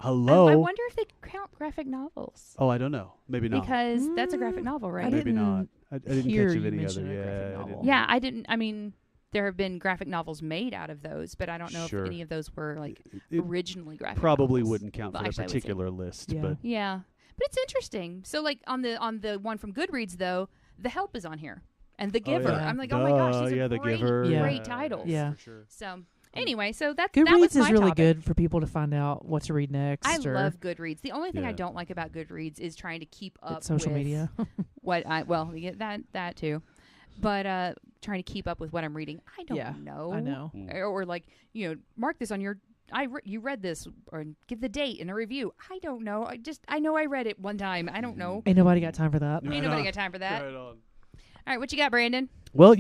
Speaker 2: Hello.
Speaker 3: I wonder if they count graphic novels
Speaker 2: Oh, I don't know. Maybe not.
Speaker 3: because that's a graphic novel, right?
Speaker 2: Maybe
Speaker 4: didn't
Speaker 2: not. I didn't
Speaker 4: hear
Speaker 2: catch of
Speaker 4: you
Speaker 2: any
Speaker 4: mention
Speaker 2: other.
Speaker 4: a graphic
Speaker 2: Yeah, I
Speaker 4: novel.
Speaker 2: didn't.
Speaker 3: Yeah, I didn't. I mean, there have been graphic novels made out of those, but I don't know
Speaker 2: Sure.
Speaker 3: if any of those were like
Speaker 2: It
Speaker 3: originally graphic.
Speaker 2: probably
Speaker 3: novels.
Speaker 2: wouldn't count
Speaker 3: Well,
Speaker 2: for that
Speaker 3: actually, I would say-
Speaker 2: particular list,
Speaker 4: Yeah.
Speaker 2: but
Speaker 3: Yeah, but it's interesting. So, like on the one from Goodreads, though, The Help is on here, and The Giver.
Speaker 2: yeah.
Speaker 3: I'm like, oh my gosh,
Speaker 2: Duh,
Speaker 3: these
Speaker 2: yeah,
Speaker 3: are
Speaker 2: The
Speaker 3: great,
Speaker 2: Giver.
Speaker 4: Yeah.
Speaker 3: great titles.
Speaker 4: Yeah.
Speaker 2: for sure.
Speaker 3: So, anyway, so that was
Speaker 4: Goodreads
Speaker 3: my
Speaker 4: is really
Speaker 3: topic.
Speaker 4: good for people to find out what to read next.
Speaker 3: I
Speaker 4: or
Speaker 3: love Goodreads. The only thing I
Speaker 2: Yeah.
Speaker 3: don't like about Goodreads is trying to keep up
Speaker 4: social
Speaker 3: with
Speaker 4: media.
Speaker 3: what you get that too, but trying to keep up with what I'm reading. I don't know.
Speaker 4: I know.
Speaker 3: Or like, mark this on your. You read this, or give the date and a review. I don't know. I know I read it one time. I don't know.
Speaker 4: Ain't nobody got time for that.
Speaker 3: Ain't nobody got time for that.
Speaker 2: Right on.
Speaker 3: All right, what you got, Brandon?
Speaker 2: Well,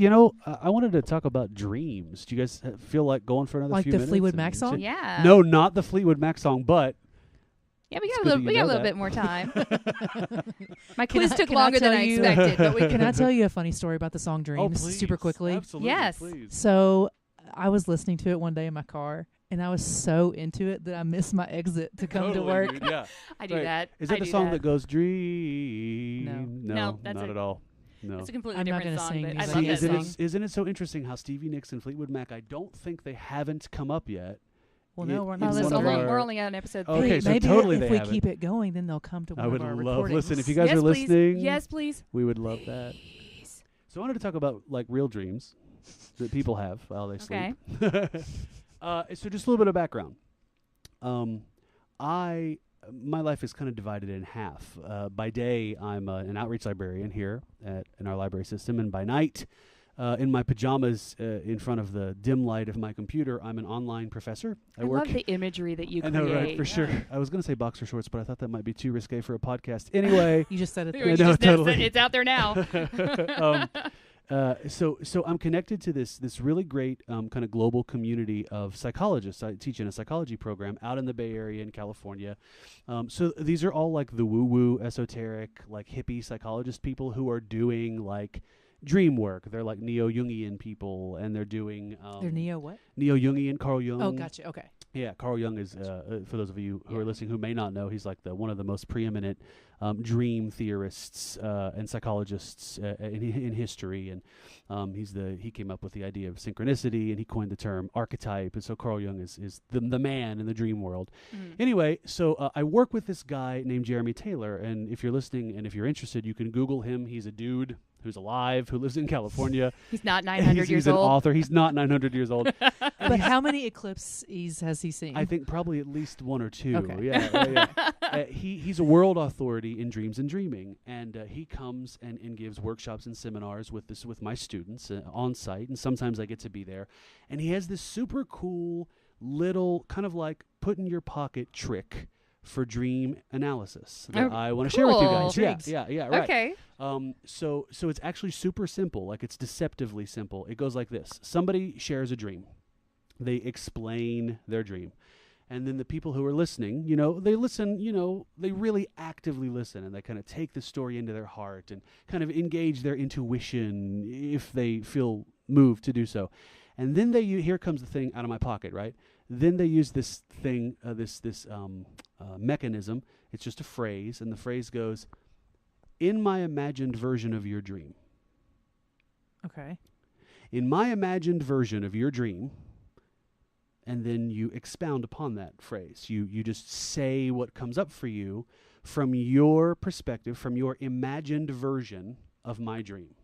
Speaker 2: I wanted to talk about dreams. Do you guys feel like going for another
Speaker 4: Like
Speaker 2: few
Speaker 4: the
Speaker 2: minutes?
Speaker 4: Fleetwood
Speaker 2: and
Speaker 4: Mac song?
Speaker 2: shit?
Speaker 3: Yeah.
Speaker 2: No, not the Fleetwood Mac song, but
Speaker 3: Yeah, we got
Speaker 2: It's
Speaker 3: a
Speaker 2: good
Speaker 3: little.
Speaker 2: that
Speaker 3: We
Speaker 2: you
Speaker 3: got a
Speaker 2: know
Speaker 3: little
Speaker 2: that.
Speaker 3: bit more time. My
Speaker 4: Can
Speaker 3: quiz
Speaker 4: I-
Speaker 3: took
Speaker 4: can I
Speaker 3: longer than
Speaker 4: tell
Speaker 3: I
Speaker 4: you-
Speaker 3: expected, but we
Speaker 4: Can I tell you a funny story about the song Dreams?
Speaker 2: oh, please,
Speaker 4: Super quickly.
Speaker 2: Absolutely,
Speaker 3: Yes.
Speaker 2: please.
Speaker 4: So I was listening to it one day in my car, and I was so into it that I missed my exit to come to
Speaker 2: Totally,
Speaker 4: work.
Speaker 2: dude, yeah.
Speaker 3: I do
Speaker 2: Right.
Speaker 3: that.
Speaker 2: Is that
Speaker 3: I
Speaker 2: the
Speaker 3: do
Speaker 2: song
Speaker 3: that
Speaker 2: that goes Dream?
Speaker 3: No, that's
Speaker 2: not
Speaker 3: a-
Speaker 2: at all. No.
Speaker 3: It's a completely
Speaker 4: I'm not
Speaker 3: different
Speaker 4: gonna
Speaker 3: song,
Speaker 4: sing
Speaker 3: but I
Speaker 4: because
Speaker 3: love
Speaker 2: See,
Speaker 3: that
Speaker 2: isn't
Speaker 3: song.
Speaker 2: isn't it so interesting how Stevie Nicks and Fleetwood Mac, I don't think they haven't come up yet.
Speaker 4: Well, no, we're
Speaker 2: It's
Speaker 4: not.
Speaker 3: Oh,
Speaker 2: one
Speaker 3: listen,
Speaker 2: of
Speaker 3: we're
Speaker 2: our-
Speaker 3: only on episode
Speaker 2: Okay,
Speaker 3: 3.
Speaker 4: Hey,
Speaker 2: so
Speaker 4: maybe
Speaker 2: totally
Speaker 4: if
Speaker 2: they
Speaker 4: we
Speaker 2: haven't.
Speaker 4: keep it going, then they'll come to one
Speaker 2: I would
Speaker 4: of our
Speaker 2: love,
Speaker 4: recordings.
Speaker 2: listen, if you guys
Speaker 3: yes,
Speaker 2: are
Speaker 3: please.
Speaker 2: listening,
Speaker 3: Yes, please.
Speaker 2: we would love that.
Speaker 3: Please.
Speaker 2: So I wanted to talk about like real dreams that people have while they
Speaker 3: Okay.
Speaker 2: sleep. So just a little bit of background. My life is kind of divided in half. By day, I'm an outreach librarian here in our library system, and by night, in my pajamas in front of the dim light of my computer, I'm an online professor.
Speaker 3: I
Speaker 2: work.
Speaker 3: love the imagery that you
Speaker 2: I
Speaker 3: create.
Speaker 2: know, right? For sure. I was going to say boxer shorts, but I thought that might be too risque for a podcast. Anyway.
Speaker 4: You just said it.
Speaker 3: You
Speaker 2: I know,
Speaker 3: just noticed
Speaker 2: totally.
Speaker 3: it. It's out there now.
Speaker 2: So I'm connected to this really great kind of global community of psychologists. I teach in a psychology program out in the Bay Area in California. So these are all like the woo-woo, esoteric, like hippie psychologist people who are doing like dream work. They're like neo-Jungian people, and they're doing
Speaker 4: They're neo what?
Speaker 2: neo-Jungian, Carl Jung.
Speaker 4: Oh, gotcha. Okay.
Speaker 2: Yeah, Carl Jung is, for those of you who are listening who may not know, he's like one of the most preeminent dream theorists and psychologists in history, and he came up with the idea of synchronicity, and he coined the term archetype, and so Carl Jung is the man in the dream world. Anyway, so I work with this guy named Jeremy Taylor, and if you're listening and if you're interested, you can Google him. He's a dude. who's alive, who lives in California.
Speaker 3: He's not 900 years
Speaker 2: He's an
Speaker 3: old.
Speaker 2: author. He's not 900 years old.
Speaker 4: But how many eclipses has he seen?
Speaker 2: I think probably at least one or two.
Speaker 4: Okay.
Speaker 2: Yeah. He's a world authority in dreams and dreaming, and he comes and gives workshops and seminars with my students on site, and sometimes I get to be there. And he has this super cool little kind of like put in your pocket trick for dream analysis that I want to share with you guys.
Speaker 4: Intrigued.
Speaker 2: Yeah, right.
Speaker 3: Okay.
Speaker 2: So it's actually super simple. Like, it's deceptively simple. It goes like this. Somebody shares a dream. They explain their dream. And then the people who are listening, they listen, they really actively listen, and they kind of take the story into their heart and kind of engage their intuition if they feel moved to do so. And then here comes the thing out of my pocket, right? Then they use this thing, this mechanism. It's just a phrase, and the phrase goes, "In my imagined version of your dream."
Speaker 4: Okay.
Speaker 2: In my imagined version of your dream, and then you expound upon that phrase. You just say what comes up for you from your perspective, from your imagined version of my dream.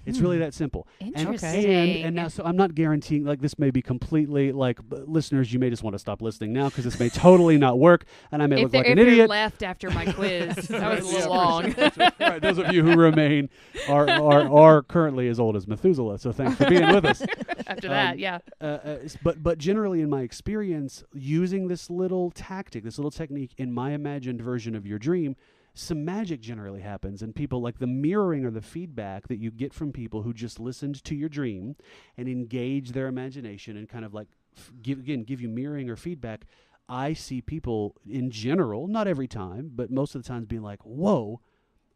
Speaker 2: It's really that simple.
Speaker 3: Interesting.
Speaker 2: And now, so I'm not guaranteeing, like, this may be completely, like, listeners, you may just want to stop listening now because this may totally not work, and I may look like an idiot.
Speaker 3: If you're left after my quiz, that was a little long.
Speaker 2: Right, those of you who remain are currently as old as Methuselah, so thanks for being with us.
Speaker 3: After that, yeah.
Speaker 2: But generally, in my experience, using this little tactic, this little technique in my imagined version of your dream, some magic generally happens, and people, like the mirroring or the feedback that you get from people who just listened to your dream and engage their imagination and kind of like give you mirroring or feedback. I see people in general, not every time, but most of the times being like, "Whoa,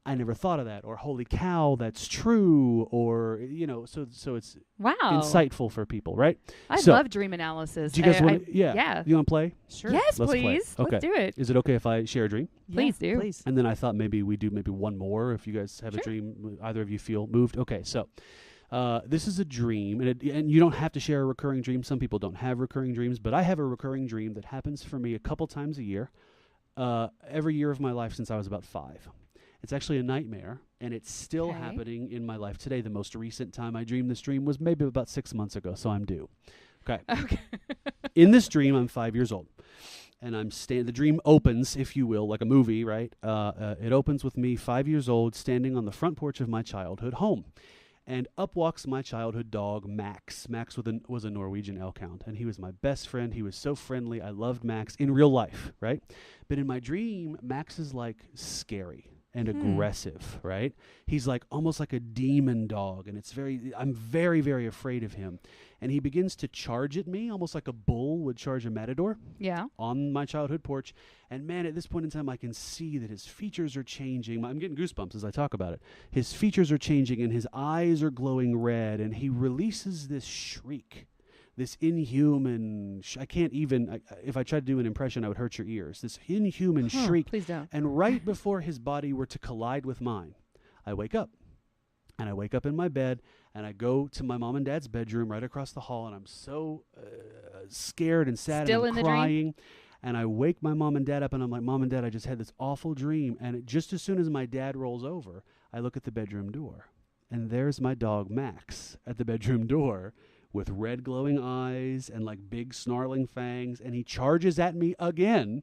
Speaker 2: I never thought of that," or "Holy cow, that's true," or so it's
Speaker 3: wow,
Speaker 2: insightful for people, right?
Speaker 3: I love dream analysis.
Speaker 2: Do you guys want to?
Speaker 3: Yeah.
Speaker 2: You want to play?
Speaker 4: Sure.
Speaker 3: Yes,
Speaker 2: Let's
Speaker 3: please.
Speaker 2: play. Okay.
Speaker 3: Let's do it.
Speaker 2: Is it okay if I share a dream?
Speaker 3: Please do.
Speaker 4: Please.
Speaker 2: And then I thought maybe we do one more if you guys have a dream, either of you feel moved. Okay, so this is a dream, and you don't have to share a recurring dream. Some people don't have recurring dreams, but I have a recurring dream that happens for me a couple times a year, every year of my life since I was about 5. It's actually a nightmare, and it's still happening in my life today. The most recent time I dreamed this dream was maybe about 6 months ago, so I'm due. Okay. In this dream, I'm 5 years old, and the dream opens, if you will, like a movie, right? It opens with me, 5 years old, standing on the front porch of my childhood home. And up walks my childhood dog, Max. Max was a Norwegian elk hound, and he was my best friend. He was so friendly. I loved Max in real life, right? But in my dream, Max is like scary and aggressive, right? He's like almost like a demon dog, and I'm very, very afraid of him. And he begins to charge at me, almost like a bull would charge a matador.
Speaker 3: Yeah.
Speaker 2: On my childhood porch. And man, at this point in time, I can see that his features are changing. I'm getting goosebumps as I talk about it. His features are changing, and his eyes are glowing red, and he releases this shriek. This inhuman, I can't even, if I tried to do an impression, I would hurt your ears. This inhuman shriek.
Speaker 3: Please don't.
Speaker 2: And right before his body were to collide with mine, I wake up. And I wake up in my bed, and I go to my mom and dad's bedroom right across the hall, and I'm so scared and sad,
Speaker 3: Still
Speaker 2: and I'm
Speaker 3: in the
Speaker 2: crying.
Speaker 3: dream?
Speaker 2: And I wake my mom and dad up, and I'm like, "Mom and Dad, I just had this awful dream." And just as soon as my dad rolls over, I look at the bedroom door, and there's my dog, Max, at the bedroom door, with red glowing eyes and like big snarling fangs, and he charges at me again.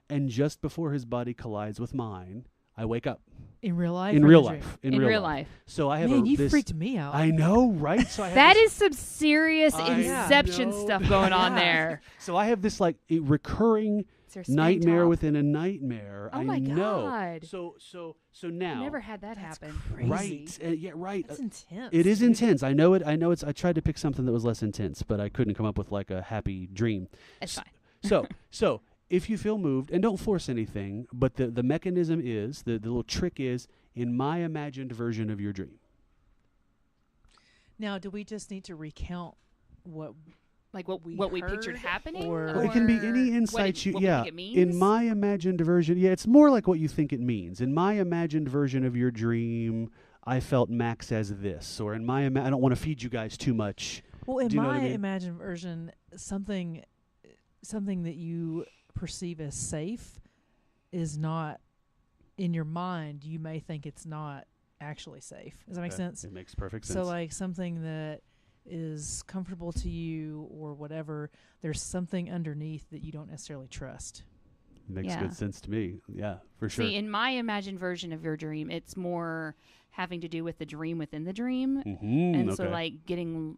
Speaker 2: And just before his body collides with mine, I wake up.
Speaker 4: In real life?
Speaker 2: In real life. In real life. So I have
Speaker 4: you freaked me out.
Speaker 2: I know, right? So I have
Speaker 3: that is some serious Inception
Speaker 2: know.
Speaker 3: stuff going on there.
Speaker 2: So I have this like a recurring nightmare within a nightmare.
Speaker 3: Oh
Speaker 2: I
Speaker 3: my
Speaker 2: know.
Speaker 3: God.
Speaker 2: So now.
Speaker 3: I never had that happen.
Speaker 4: Crazy.
Speaker 2: Right. Yeah, right.
Speaker 4: That's intense.
Speaker 2: It is intense. I know it. I tried to pick something that was less intense, but I couldn't come up with like a happy dream.
Speaker 3: It's fine.
Speaker 2: So if you feel moved, and don't force anything, but the mechanism is, the little trick is, in my imagined version of your dream.
Speaker 4: Now, do we just need to recount what
Speaker 3: we pictured happening?
Speaker 4: or
Speaker 2: It can be any insight
Speaker 3: what we think it means?
Speaker 2: In my imagined version, it's more like what you think it means. In my imagined version of your dream, I felt Max as this, or in my I don't want to feed you guys too much.
Speaker 4: Well, in
Speaker 2: Do you know
Speaker 4: my
Speaker 2: what I mean?
Speaker 4: imagined version, something that you perceive as safe is not in your mind. You may think it's not actually safe. Does that make sense?
Speaker 2: It makes perfect sense.
Speaker 4: So like something that is comfortable to you or whatever, there's something underneath that you don't necessarily trust.
Speaker 2: Makes good sense to me. Yeah, for sure.
Speaker 3: See, in my imagined version of your dream, it's more having to do with the dream within the dream. And so like getting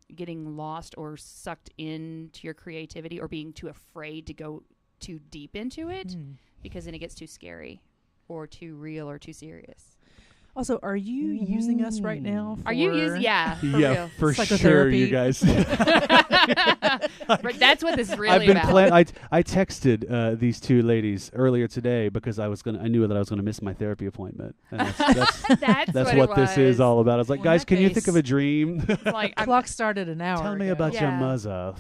Speaker 3: lost or sucked into your creativity or being too afraid to go too deep into it because then it gets too scary or too real or too serious.
Speaker 4: Also, are you using us right now?
Speaker 3: Are you using? Yeah,
Speaker 2: real. For sure, you guys.
Speaker 3: That's what this is really about.
Speaker 2: I texted these two ladies earlier today because I knew that I was gonna miss my therapy appointment. And that's what this is all about. I was like, guys, can you think of a dream?
Speaker 4: Like clock started an hour.
Speaker 2: Tell me about your mother.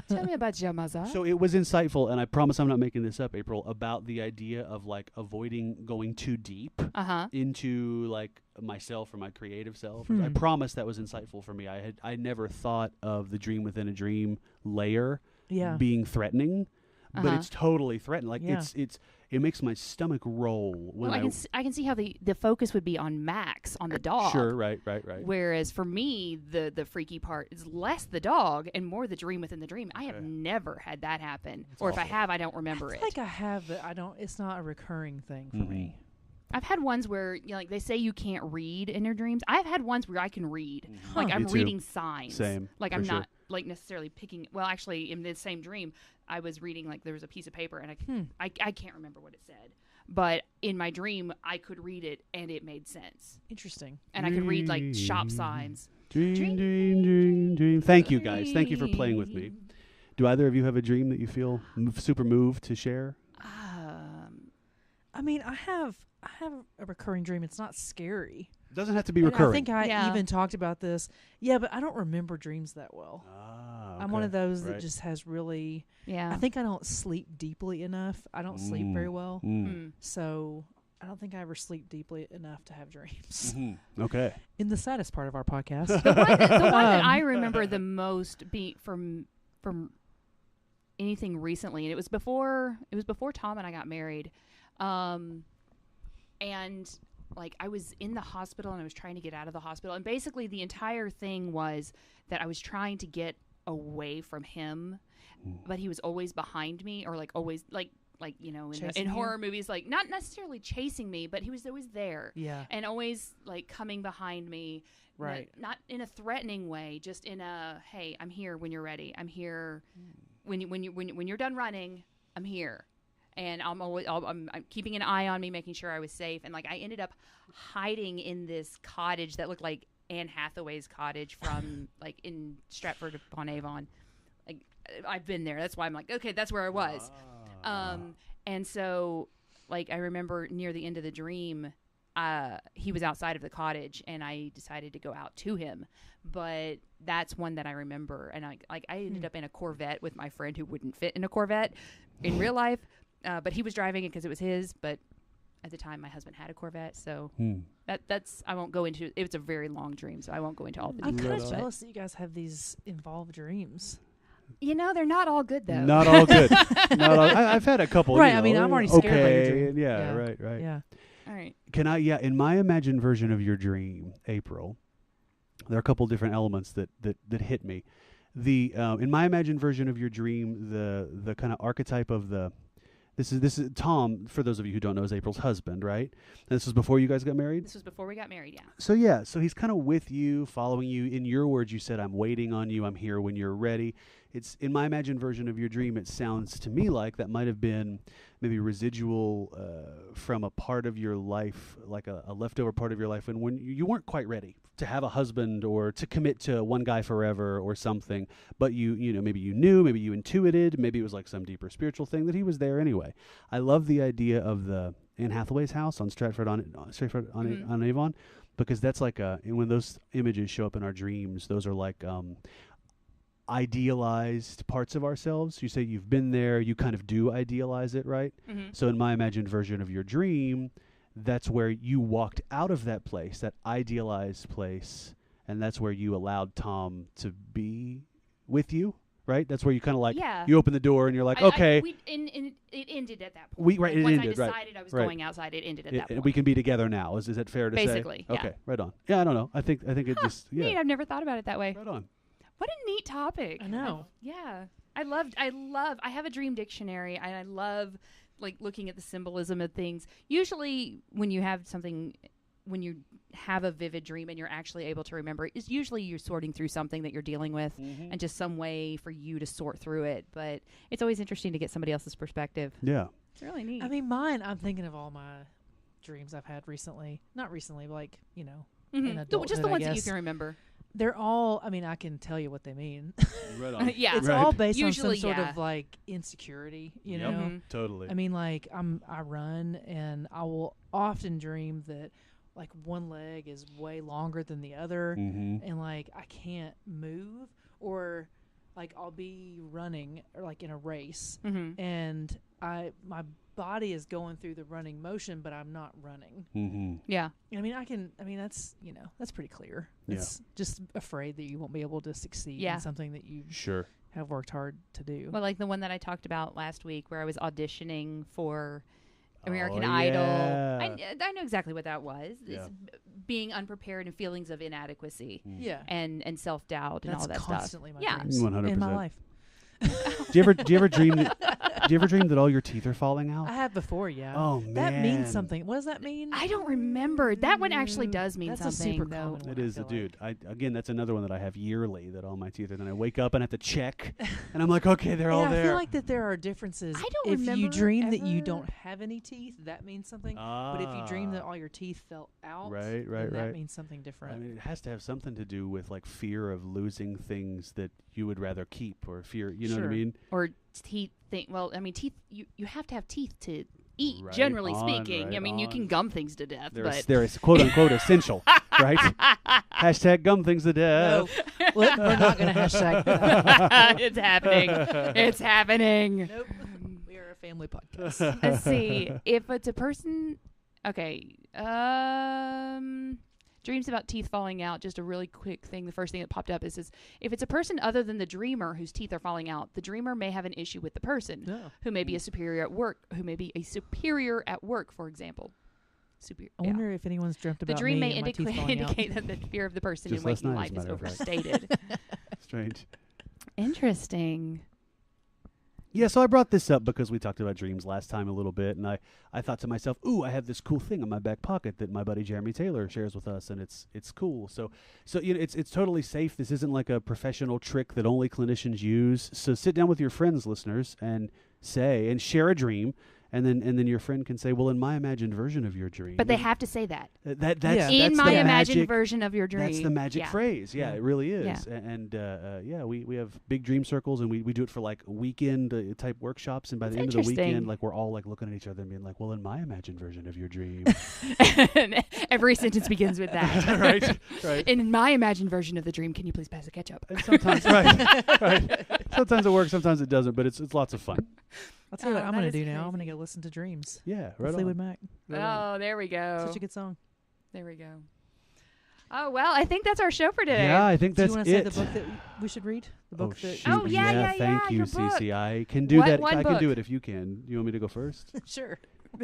Speaker 3: Tell me about your mother.
Speaker 2: So it was insightful, and I promise I'm not making this up, April, about the idea of like avoiding going too deep into like myself or my creative self. I promise that was insightful for me. I never thought of the dream within a dream layer being threatening, but it's totally threatening. Like it makes my stomach roll when
Speaker 3: I can see how the focus would be on Max, on the dog.
Speaker 2: Sure, right.
Speaker 3: Whereas for me, the freaky part is less the dog and more the dream within the dream. I have never had that happen, or if I have, I don't remember it.
Speaker 4: I think I have, but I don't. It's not a recurring thing for me.
Speaker 3: I've had ones where like they say you can't read in your dreams. I've had ones where I can read, like I'm reading signs.
Speaker 2: Same.
Speaker 3: Like I'm not like necessarily picking. Well, actually, in the same dream, I was reading like there was a piece of paper, and I can't remember what it said, but in my dream I could read it and it made sense.
Speaker 4: Interesting.
Speaker 3: And I could read like shop signs.
Speaker 2: Dream. Thank you guys. Thank you for playing with me. Do either of you have a dream that you feel super moved to share?
Speaker 4: I mean, I have a recurring dream. It's not scary.
Speaker 2: It doesn't have to be recurring.
Speaker 4: I think I even talked about this. Yeah, but I don't remember dreams that well.
Speaker 2: Okay.
Speaker 4: I'm one of those that just has really... Yeah. I think I don't sleep deeply enough. I don't sleep very well. So I don't think I ever sleep deeply enough to have dreams.
Speaker 2: Okay.
Speaker 4: In the saddest part of our podcast.
Speaker 3: The one that I remember the most being from anything recently, and it was before Tom and I got married. And like I was in the hospital and I was trying to get out of the hospital, and basically the entire thing was that I was trying to get away from him, but he was always behind me, or like always like you know in horror movies, like not necessarily chasing me, but he was always there, and always like coming behind me,
Speaker 4: right?
Speaker 3: Not in a threatening way, just in a hey, I'm here when you're ready. I'm here when you're done running. I'm here. And I'm keeping an eye on me, making sure I was safe. And like I ended up hiding in this cottage that looked like Anne Hathaway's cottage from like in Stratford upon Avon. Like I've been there. That's why I'm like, okay, that's where I was. And so like I remember near the end of the dream, he was outside of the cottage, and I decided to go out to him. But that's one that I remember. And I ended up in a Corvette with my friend who wouldn't fit in a Corvette in real life. But he was driving it because it was his. But at the time, my husband had a Corvette, so that's I won't go into. It's a very long dream, so I won't go into all the details.
Speaker 4: I'm kind of jealous that you guys have these involved dreams.
Speaker 3: You know, they're not all good though.
Speaker 2: Not all good. I've had a couple.
Speaker 4: Right.
Speaker 2: You know,
Speaker 4: I mean, I'm already scared by your dream.
Speaker 2: Yeah. Right.
Speaker 4: Yeah.
Speaker 3: All right.
Speaker 2: Can I? Yeah. In my imagined version of your dream, April, there are a couple different elements that hit me. In my imagined version of your dream, the kind of archetype of the This is Tom, for those of you who don't know, is April's husband, right? And this was before you guys got married?
Speaker 3: This was before we got married, yeah.
Speaker 2: So he's kind of with you, following you. In your words, you said, I'm waiting on you, I'm here when you're ready. It's in my imagined version of your dream, it sounds to me like that might have been maybe residual from a part of your life, like a leftover part of your life when you weren't quite ready to have a husband or to commit to one guy forever or something, but you know, maybe you knew, maybe you intuited, maybe it was like some deeper spiritual thing that he was there anyway. I love the idea of the Anne Hathaway's house on Stratford on Avon, because that's like and when those images show up in our dreams, those are like idealized parts of ourselves. You say you've been there, you kind of do idealize it, right? Mm-hmm. So in my imagined version of your dream, that's where you walked out of that place, that idealized place, and that's where you allowed Tom to be with you. right? That's where you kind of like
Speaker 3: Yeah.
Speaker 2: you open the door and you're like, okay,
Speaker 3: it ended at that point.
Speaker 2: Right, it
Speaker 3: Once
Speaker 2: ended,
Speaker 3: I
Speaker 2: right.
Speaker 3: decided I was
Speaker 2: Right.
Speaker 3: going outside, it ended at that point.
Speaker 2: we can be together now. Is that fair to say?
Speaker 3: Basically, yeah.
Speaker 2: Okay, right on. Yeah, I don't know. I think it just
Speaker 3: Neat. I've never thought about it that way.
Speaker 2: right on.
Speaker 3: What a neat topic.
Speaker 4: I know.
Speaker 3: Yeah. I have a dream dictionary, and I love like looking at the symbolism of things. Usually when you have a vivid dream and you're actually able to remember it, is usually you're sorting through something that you're dealing with and just some way for you to sort through it. But it's always interesting to get somebody else's perspective.
Speaker 2: Yeah.
Speaker 3: It's really neat.
Speaker 4: I mean, I'm thinking of all my dreams I've had recently. Not recently, but like, in adulthood,
Speaker 3: just the ones
Speaker 4: I
Speaker 3: that you
Speaker 4: guess.
Speaker 3: can remember.
Speaker 4: They're all, I mean, I can tell you what they mean.
Speaker 2: Right on.
Speaker 3: Yeah.
Speaker 4: It's
Speaker 2: Right.
Speaker 4: all based
Speaker 3: Usually,
Speaker 4: on some sort
Speaker 3: yeah.
Speaker 4: of like insecurity, you
Speaker 2: Yep.
Speaker 4: know?
Speaker 2: Totally.
Speaker 4: I mean, like I run and I will often dream that like one leg is way longer than the other and like I can't move, or like I'll be running or like in a race and my body is going through the running motion, but I'm not running.
Speaker 3: Yeah.
Speaker 4: I mean that's that's pretty clear.
Speaker 2: Yeah.
Speaker 4: It's just afraid that you won't be able to succeed
Speaker 3: Yeah.
Speaker 4: in something that you
Speaker 2: Sure.
Speaker 4: have worked hard to do.
Speaker 3: Well, like the one that I talked about last week where I was auditioning for American
Speaker 2: Oh,
Speaker 3: Idol.
Speaker 2: yeah.
Speaker 3: I know exactly what that was.
Speaker 2: Yeah.
Speaker 3: It's being unprepared and feelings of inadequacy
Speaker 4: Yeah.
Speaker 3: and self-doubt and
Speaker 4: That's
Speaker 3: all that
Speaker 4: constantly
Speaker 3: stuff.
Speaker 4: my
Speaker 3: Yeah.
Speaker 4: dreams
Speaker 2: 100%.
Speaker 4: in my life.
Speaker 2: Do you ever dream that all your teeth are falling out?
Speaker 4: I have before, yeah.
Speaker 2: Oh,
Speaker 4: That
Speaker 2: man.
Speaker 4: means something. What does that mean?
Speaker 3: I don't remember. That one actually does mean
Speaker 4: That's
Speaker 3: something.
Speaker 4: a super
Speaker 3: though.
Speaker 4: common one.
Speaker 2: It
Speaker 4: I
Speaker 2: is,
Speaker 4: feel
Speaker 2: dude. Again, that's another one that I have yearly, that all my teeth are. Then I wake up and have to check, and I'm like, okay, they're all
Speaker 4: And I
Speaker 2: there.
Speaker 4: feel like that there are differences.
Speaker 3: I don't
Speaker 4: if you
Speaker 3: remember
Speaker 4: dream that you
Speaker 3: ever-
Speaker 4: don't have any teeth, that means something. But if you dream that all your teeth fell out,
Speaker 2: Right,
Speaker 4: then that
Speaker 2: right.
Speaker 4: means something
Speaker 2: I
Speaker 4: different.
Speaker 2: mean, it has to have something to do with like fear of losing things that you would rather keep, or fear. You know what I
Speaker 4: Sure.
Speaker 2: mean?
Speaker 3: Or teeth thing. Well, I mean, teeth. You have to have teeth to eat.
Speaker 2: Right
Speaker 3: generally
Speaker 2: on,
Speaker 3: speaking,
Speaker 2: right
Speaker 3: I mean, you
Speaker 2: on.
Speaker 3: can gum things to death, but
Speaker 2: They're quote unquote essential, right? Hashtag gum things to
Speaker 4: No,
Speaker 2: death.
Speaker 4: we're not going to hashtag that.
Speaker 3: it's happening. It's happening.
Speaker 4: Nope. We are a family podcast.
Speaker 3: Let's see if it's a person. Okay. Dreams about teeth falling out. Just a really quick thing. The first thing that popped up is if it's a person other than the dreamer whose teeth are falling out, the dreamer may have an issue with the person
Speaker 4: No.
Speaker 3: who may be a superior at work, for example.
Speaker 4: I wonder if anyone's dreamt
Speaker 3: The
Speaker 4: about
Speaker 3: dream
Speaker 4: me
Speaker 3: may
Speaker 4: and my teeth falling out.
Speaker 3: indicate that the fear of the person
Speaker 2: Just
Speaker 3: in
Speaker 2: last
Speaker 3: waking
Speaker 2: night, as a
Speaker 3: life is
Speaker 2: matter of fact.
Speaker 3: overstated.
Speaker 2: Strange.
Speaker 3: Interesting.
Speaker 2: Yeah, so I brought this up because we talked about dreams last time a little bit, and I thought to myself, ooh, I have this cool thing in my back pocket that my buddy Jeremy Taylor shares with us, and it's cool. So it's totally safe. This isn't like a professional trick that only clinicians use. So sit down with your friends, listeners, and share a dream. And then your friend can say, well, in my imagined version of your dream.
Speaker 3: But they have to say that.
Speaker 2: That's
Speaker 3: In my
Speaker 2: the
Speaker 3: imagined
Speaker 2: magic,
Speaker 3: version of your dream.
Speaker 2: That's the magic
Speaker 3: Yeah.
Speaker 2: phrase. Yeah,
Speaker 4: Yeah.
Speaker 2: it really is.
Speaker 3: Yeah.
Speaker 2: And we have big dream circles, and we do it for like weekend type workshops. And by the end of the weekend,
Speaker 3: interesting.
Speaker 2: like we're all like looking at each other and being like, well, in my imagined version of your dream.
Speaker 3: Every sentence begins with that.
Speaker 2: right.
Speaker 3: In my imagined version of the dream, can you please pass the ketchup?
Speaker 2: And sometimes, right. Sometimes it works, sometimes it doesn't, but it's lots of fun.
Speaker 4: I'll tell you what I'm
Speaker 3: that
Speaker 4: going to
Speaker 3: is
Speaker 4: do now. I'm going
Speaker 3: crazy.
Speaker 4: to go listen to Dreams.
Speaker 2: Yeah,
Speaker 4: By
Speaker 2: right
Speaker 4: Fleetwood
Speaker 2: on.
Speaker 4: Mac.
Speaker 2: Right on.
Speaker 3: Oh, there we go.
Speaker 4: Such a good song.
Speaker 3: There we go. Oh, well, I think that's our show for today.
Speaker 2: Yeah, I think
Speaker 4: Do you
Speaker 2: that's
Speaker 4: want to say
Speaker 2: it.
Speaker 4: the book that we should read? The book that.
Speaker 2: shoot.
Speaker 3: Oh, yeah,
Speaker 2: Thank you,
Speaker 3: your book.
Speaker 2: Cece. I can do
Speaker 3: What
Speaker 2: that.
Speaker 3: one
Speaker 2: I can do
Speaker 3: book?
Speaker 2: it if you can. You want me to go first?
Speaker 4: Sure.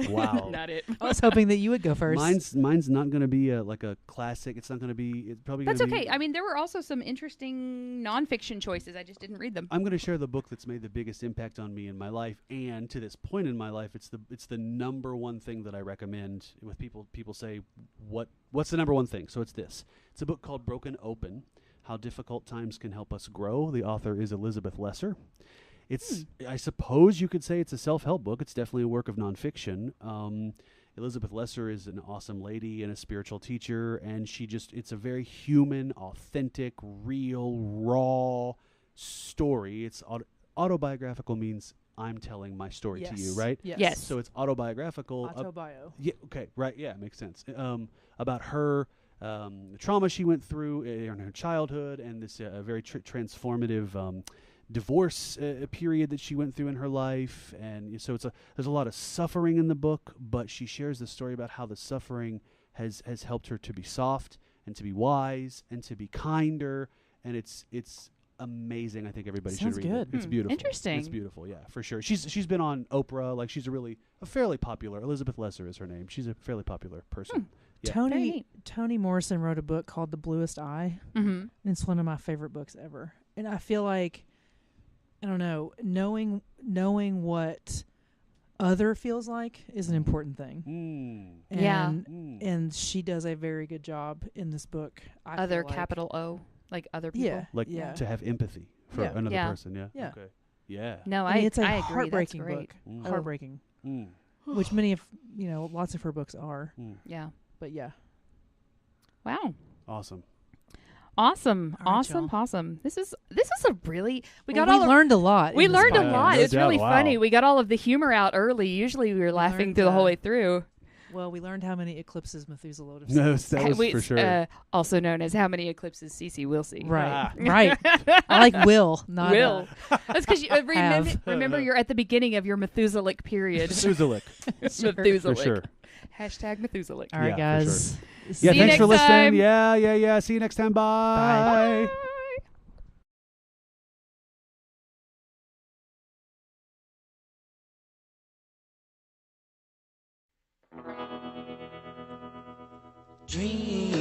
Speaker 2: Wow.
Speaker 3: Not it.
Speaker 4: I was hoping that you would go first.
Speaker 2: Mine's not going to be like a classic. It's not going to be. It's probably.
Speaker 3: That's
Speaker 2: gonna
Speaker 3: okay.
Speaker 2: Be,
Speaker 3: I mean, there were also some interesting nonfiction choices. I just didn't read them.
Speaker 2: I'm going to share the book that's made the biggest impact on me in my life, and to this point in my life, it's the number one thing that I recommend with people. People say, what's the number one thing? So it's this. It's a book called Broken Open: How Difficult Times Can Help Us Grow. The author is Elizabeth Lesser. It's, I suppose you could say it's a self-help book. It's definitely a work of nonfiction. Elizabeth Lesser is an awesome lady and a spiritual teacher, and it's a very human, authentic, real, raw story. It's autobiographical means I'm telling my story to you, right?
Speaker 3: Yes.
Speaker 2: So it's autobiographical.
Speaker 4: Autobio.
Speaker 2: Yeah. Okay. Right. Yeah. Makes sense. About her trauma she went through in her childhood, and this very transformative divorce period that she went through in her life. And so there's a lot of suffering in the book, but she shares the story about how the suffering has helped her to be soft and to be wise and to be kinder. And it's amazing. I think everybody
Speaker 4: Sounds
Speaker 2: should read
Speaker 4: good.
Speaker 2: it. It's beautiful.
Speaker 3: Interesting.
Speaker 2: It's beautiful. Yeah, for sure. She's been on Oprah. Like she's a fairly popular. Elizabeth Lesser is her name. She's a fairly popular person. Yeah.
Speaker 3: Very
Speaker 4: Toni Morrison wrote a book called The Bluest Eye.
Speaker 3: Mm-hmm.
Speaker 4: And it's one of my favorite books ever. And I feel like, I don't know, knowing what other feels like is an important thing. And she does a very good job in this book.
Speaker 3: Other capital O, like other people.
Speaker 2: Yeah, to have empathy for another person. Yeah. Okay. Yeah.
Speaker 3: No,
Speaker 4: I mean, it's a
Speaker 3: I agree.
Speaker 4: heartbreaking
Speaker 3: That's great.
Speaker 4: book. Heartbreaking. Which many of lots of her books are.
Speaker 3: Yeah.
Speaker 4: But yeah.
Speaker 3: Wow.
Speaker 2: Awesome.
Speaker 3: Awesome.
Speaker 4: All right,
Speaker 3: Awesome.
Speaker 4: y'all.
Speaker 3: Awesome. This is a really we
Speaker 4: learned a lot.
Speaker 3: We
Speaker 4: in this
Speaker 3: learned a
Speaker 4: podcast.
Speaker 3: lot.
Speaker 2: No
Speaker 3: It's really
Speaker 2: doubt. Wow.
Speaker 3: funny. We got all of the humor out early. Usually we were laughing
Speaker 4: learned,
Speaker 3: through the whole way through.
Speaker 4: Well, we learned how many eclipses Methuselah would have
Speaker 2: No,
Speaker 4: seen.
Speaker 2: that was for sure.
Speaker 3: Also known as how many eclipses Cece will see.
Speaker 4: Right. Right. I like will, not
Speaker 3: Will. That's because you
Speaker 4: Have.
Speaker 3: remember you're at the beginning of your Methuselah period.
Speaker 2: Methuselah.
Speaker 3: Methuselah.
Speaker 2: For sure.
Speaker 3: Hashtag Methuselah.
Speaker 4: All right,
Speaker 2: Yeah, for
Speaker 4: guys.
Speaker 2: Yeah,
Speaker 3: See you
Speaker 2: thanks for
Speaker 3: next time.
Speaker 2: listening. Yeah. See you next time. Bye.
Speaker 3: Bye.
Speaker 1: Dream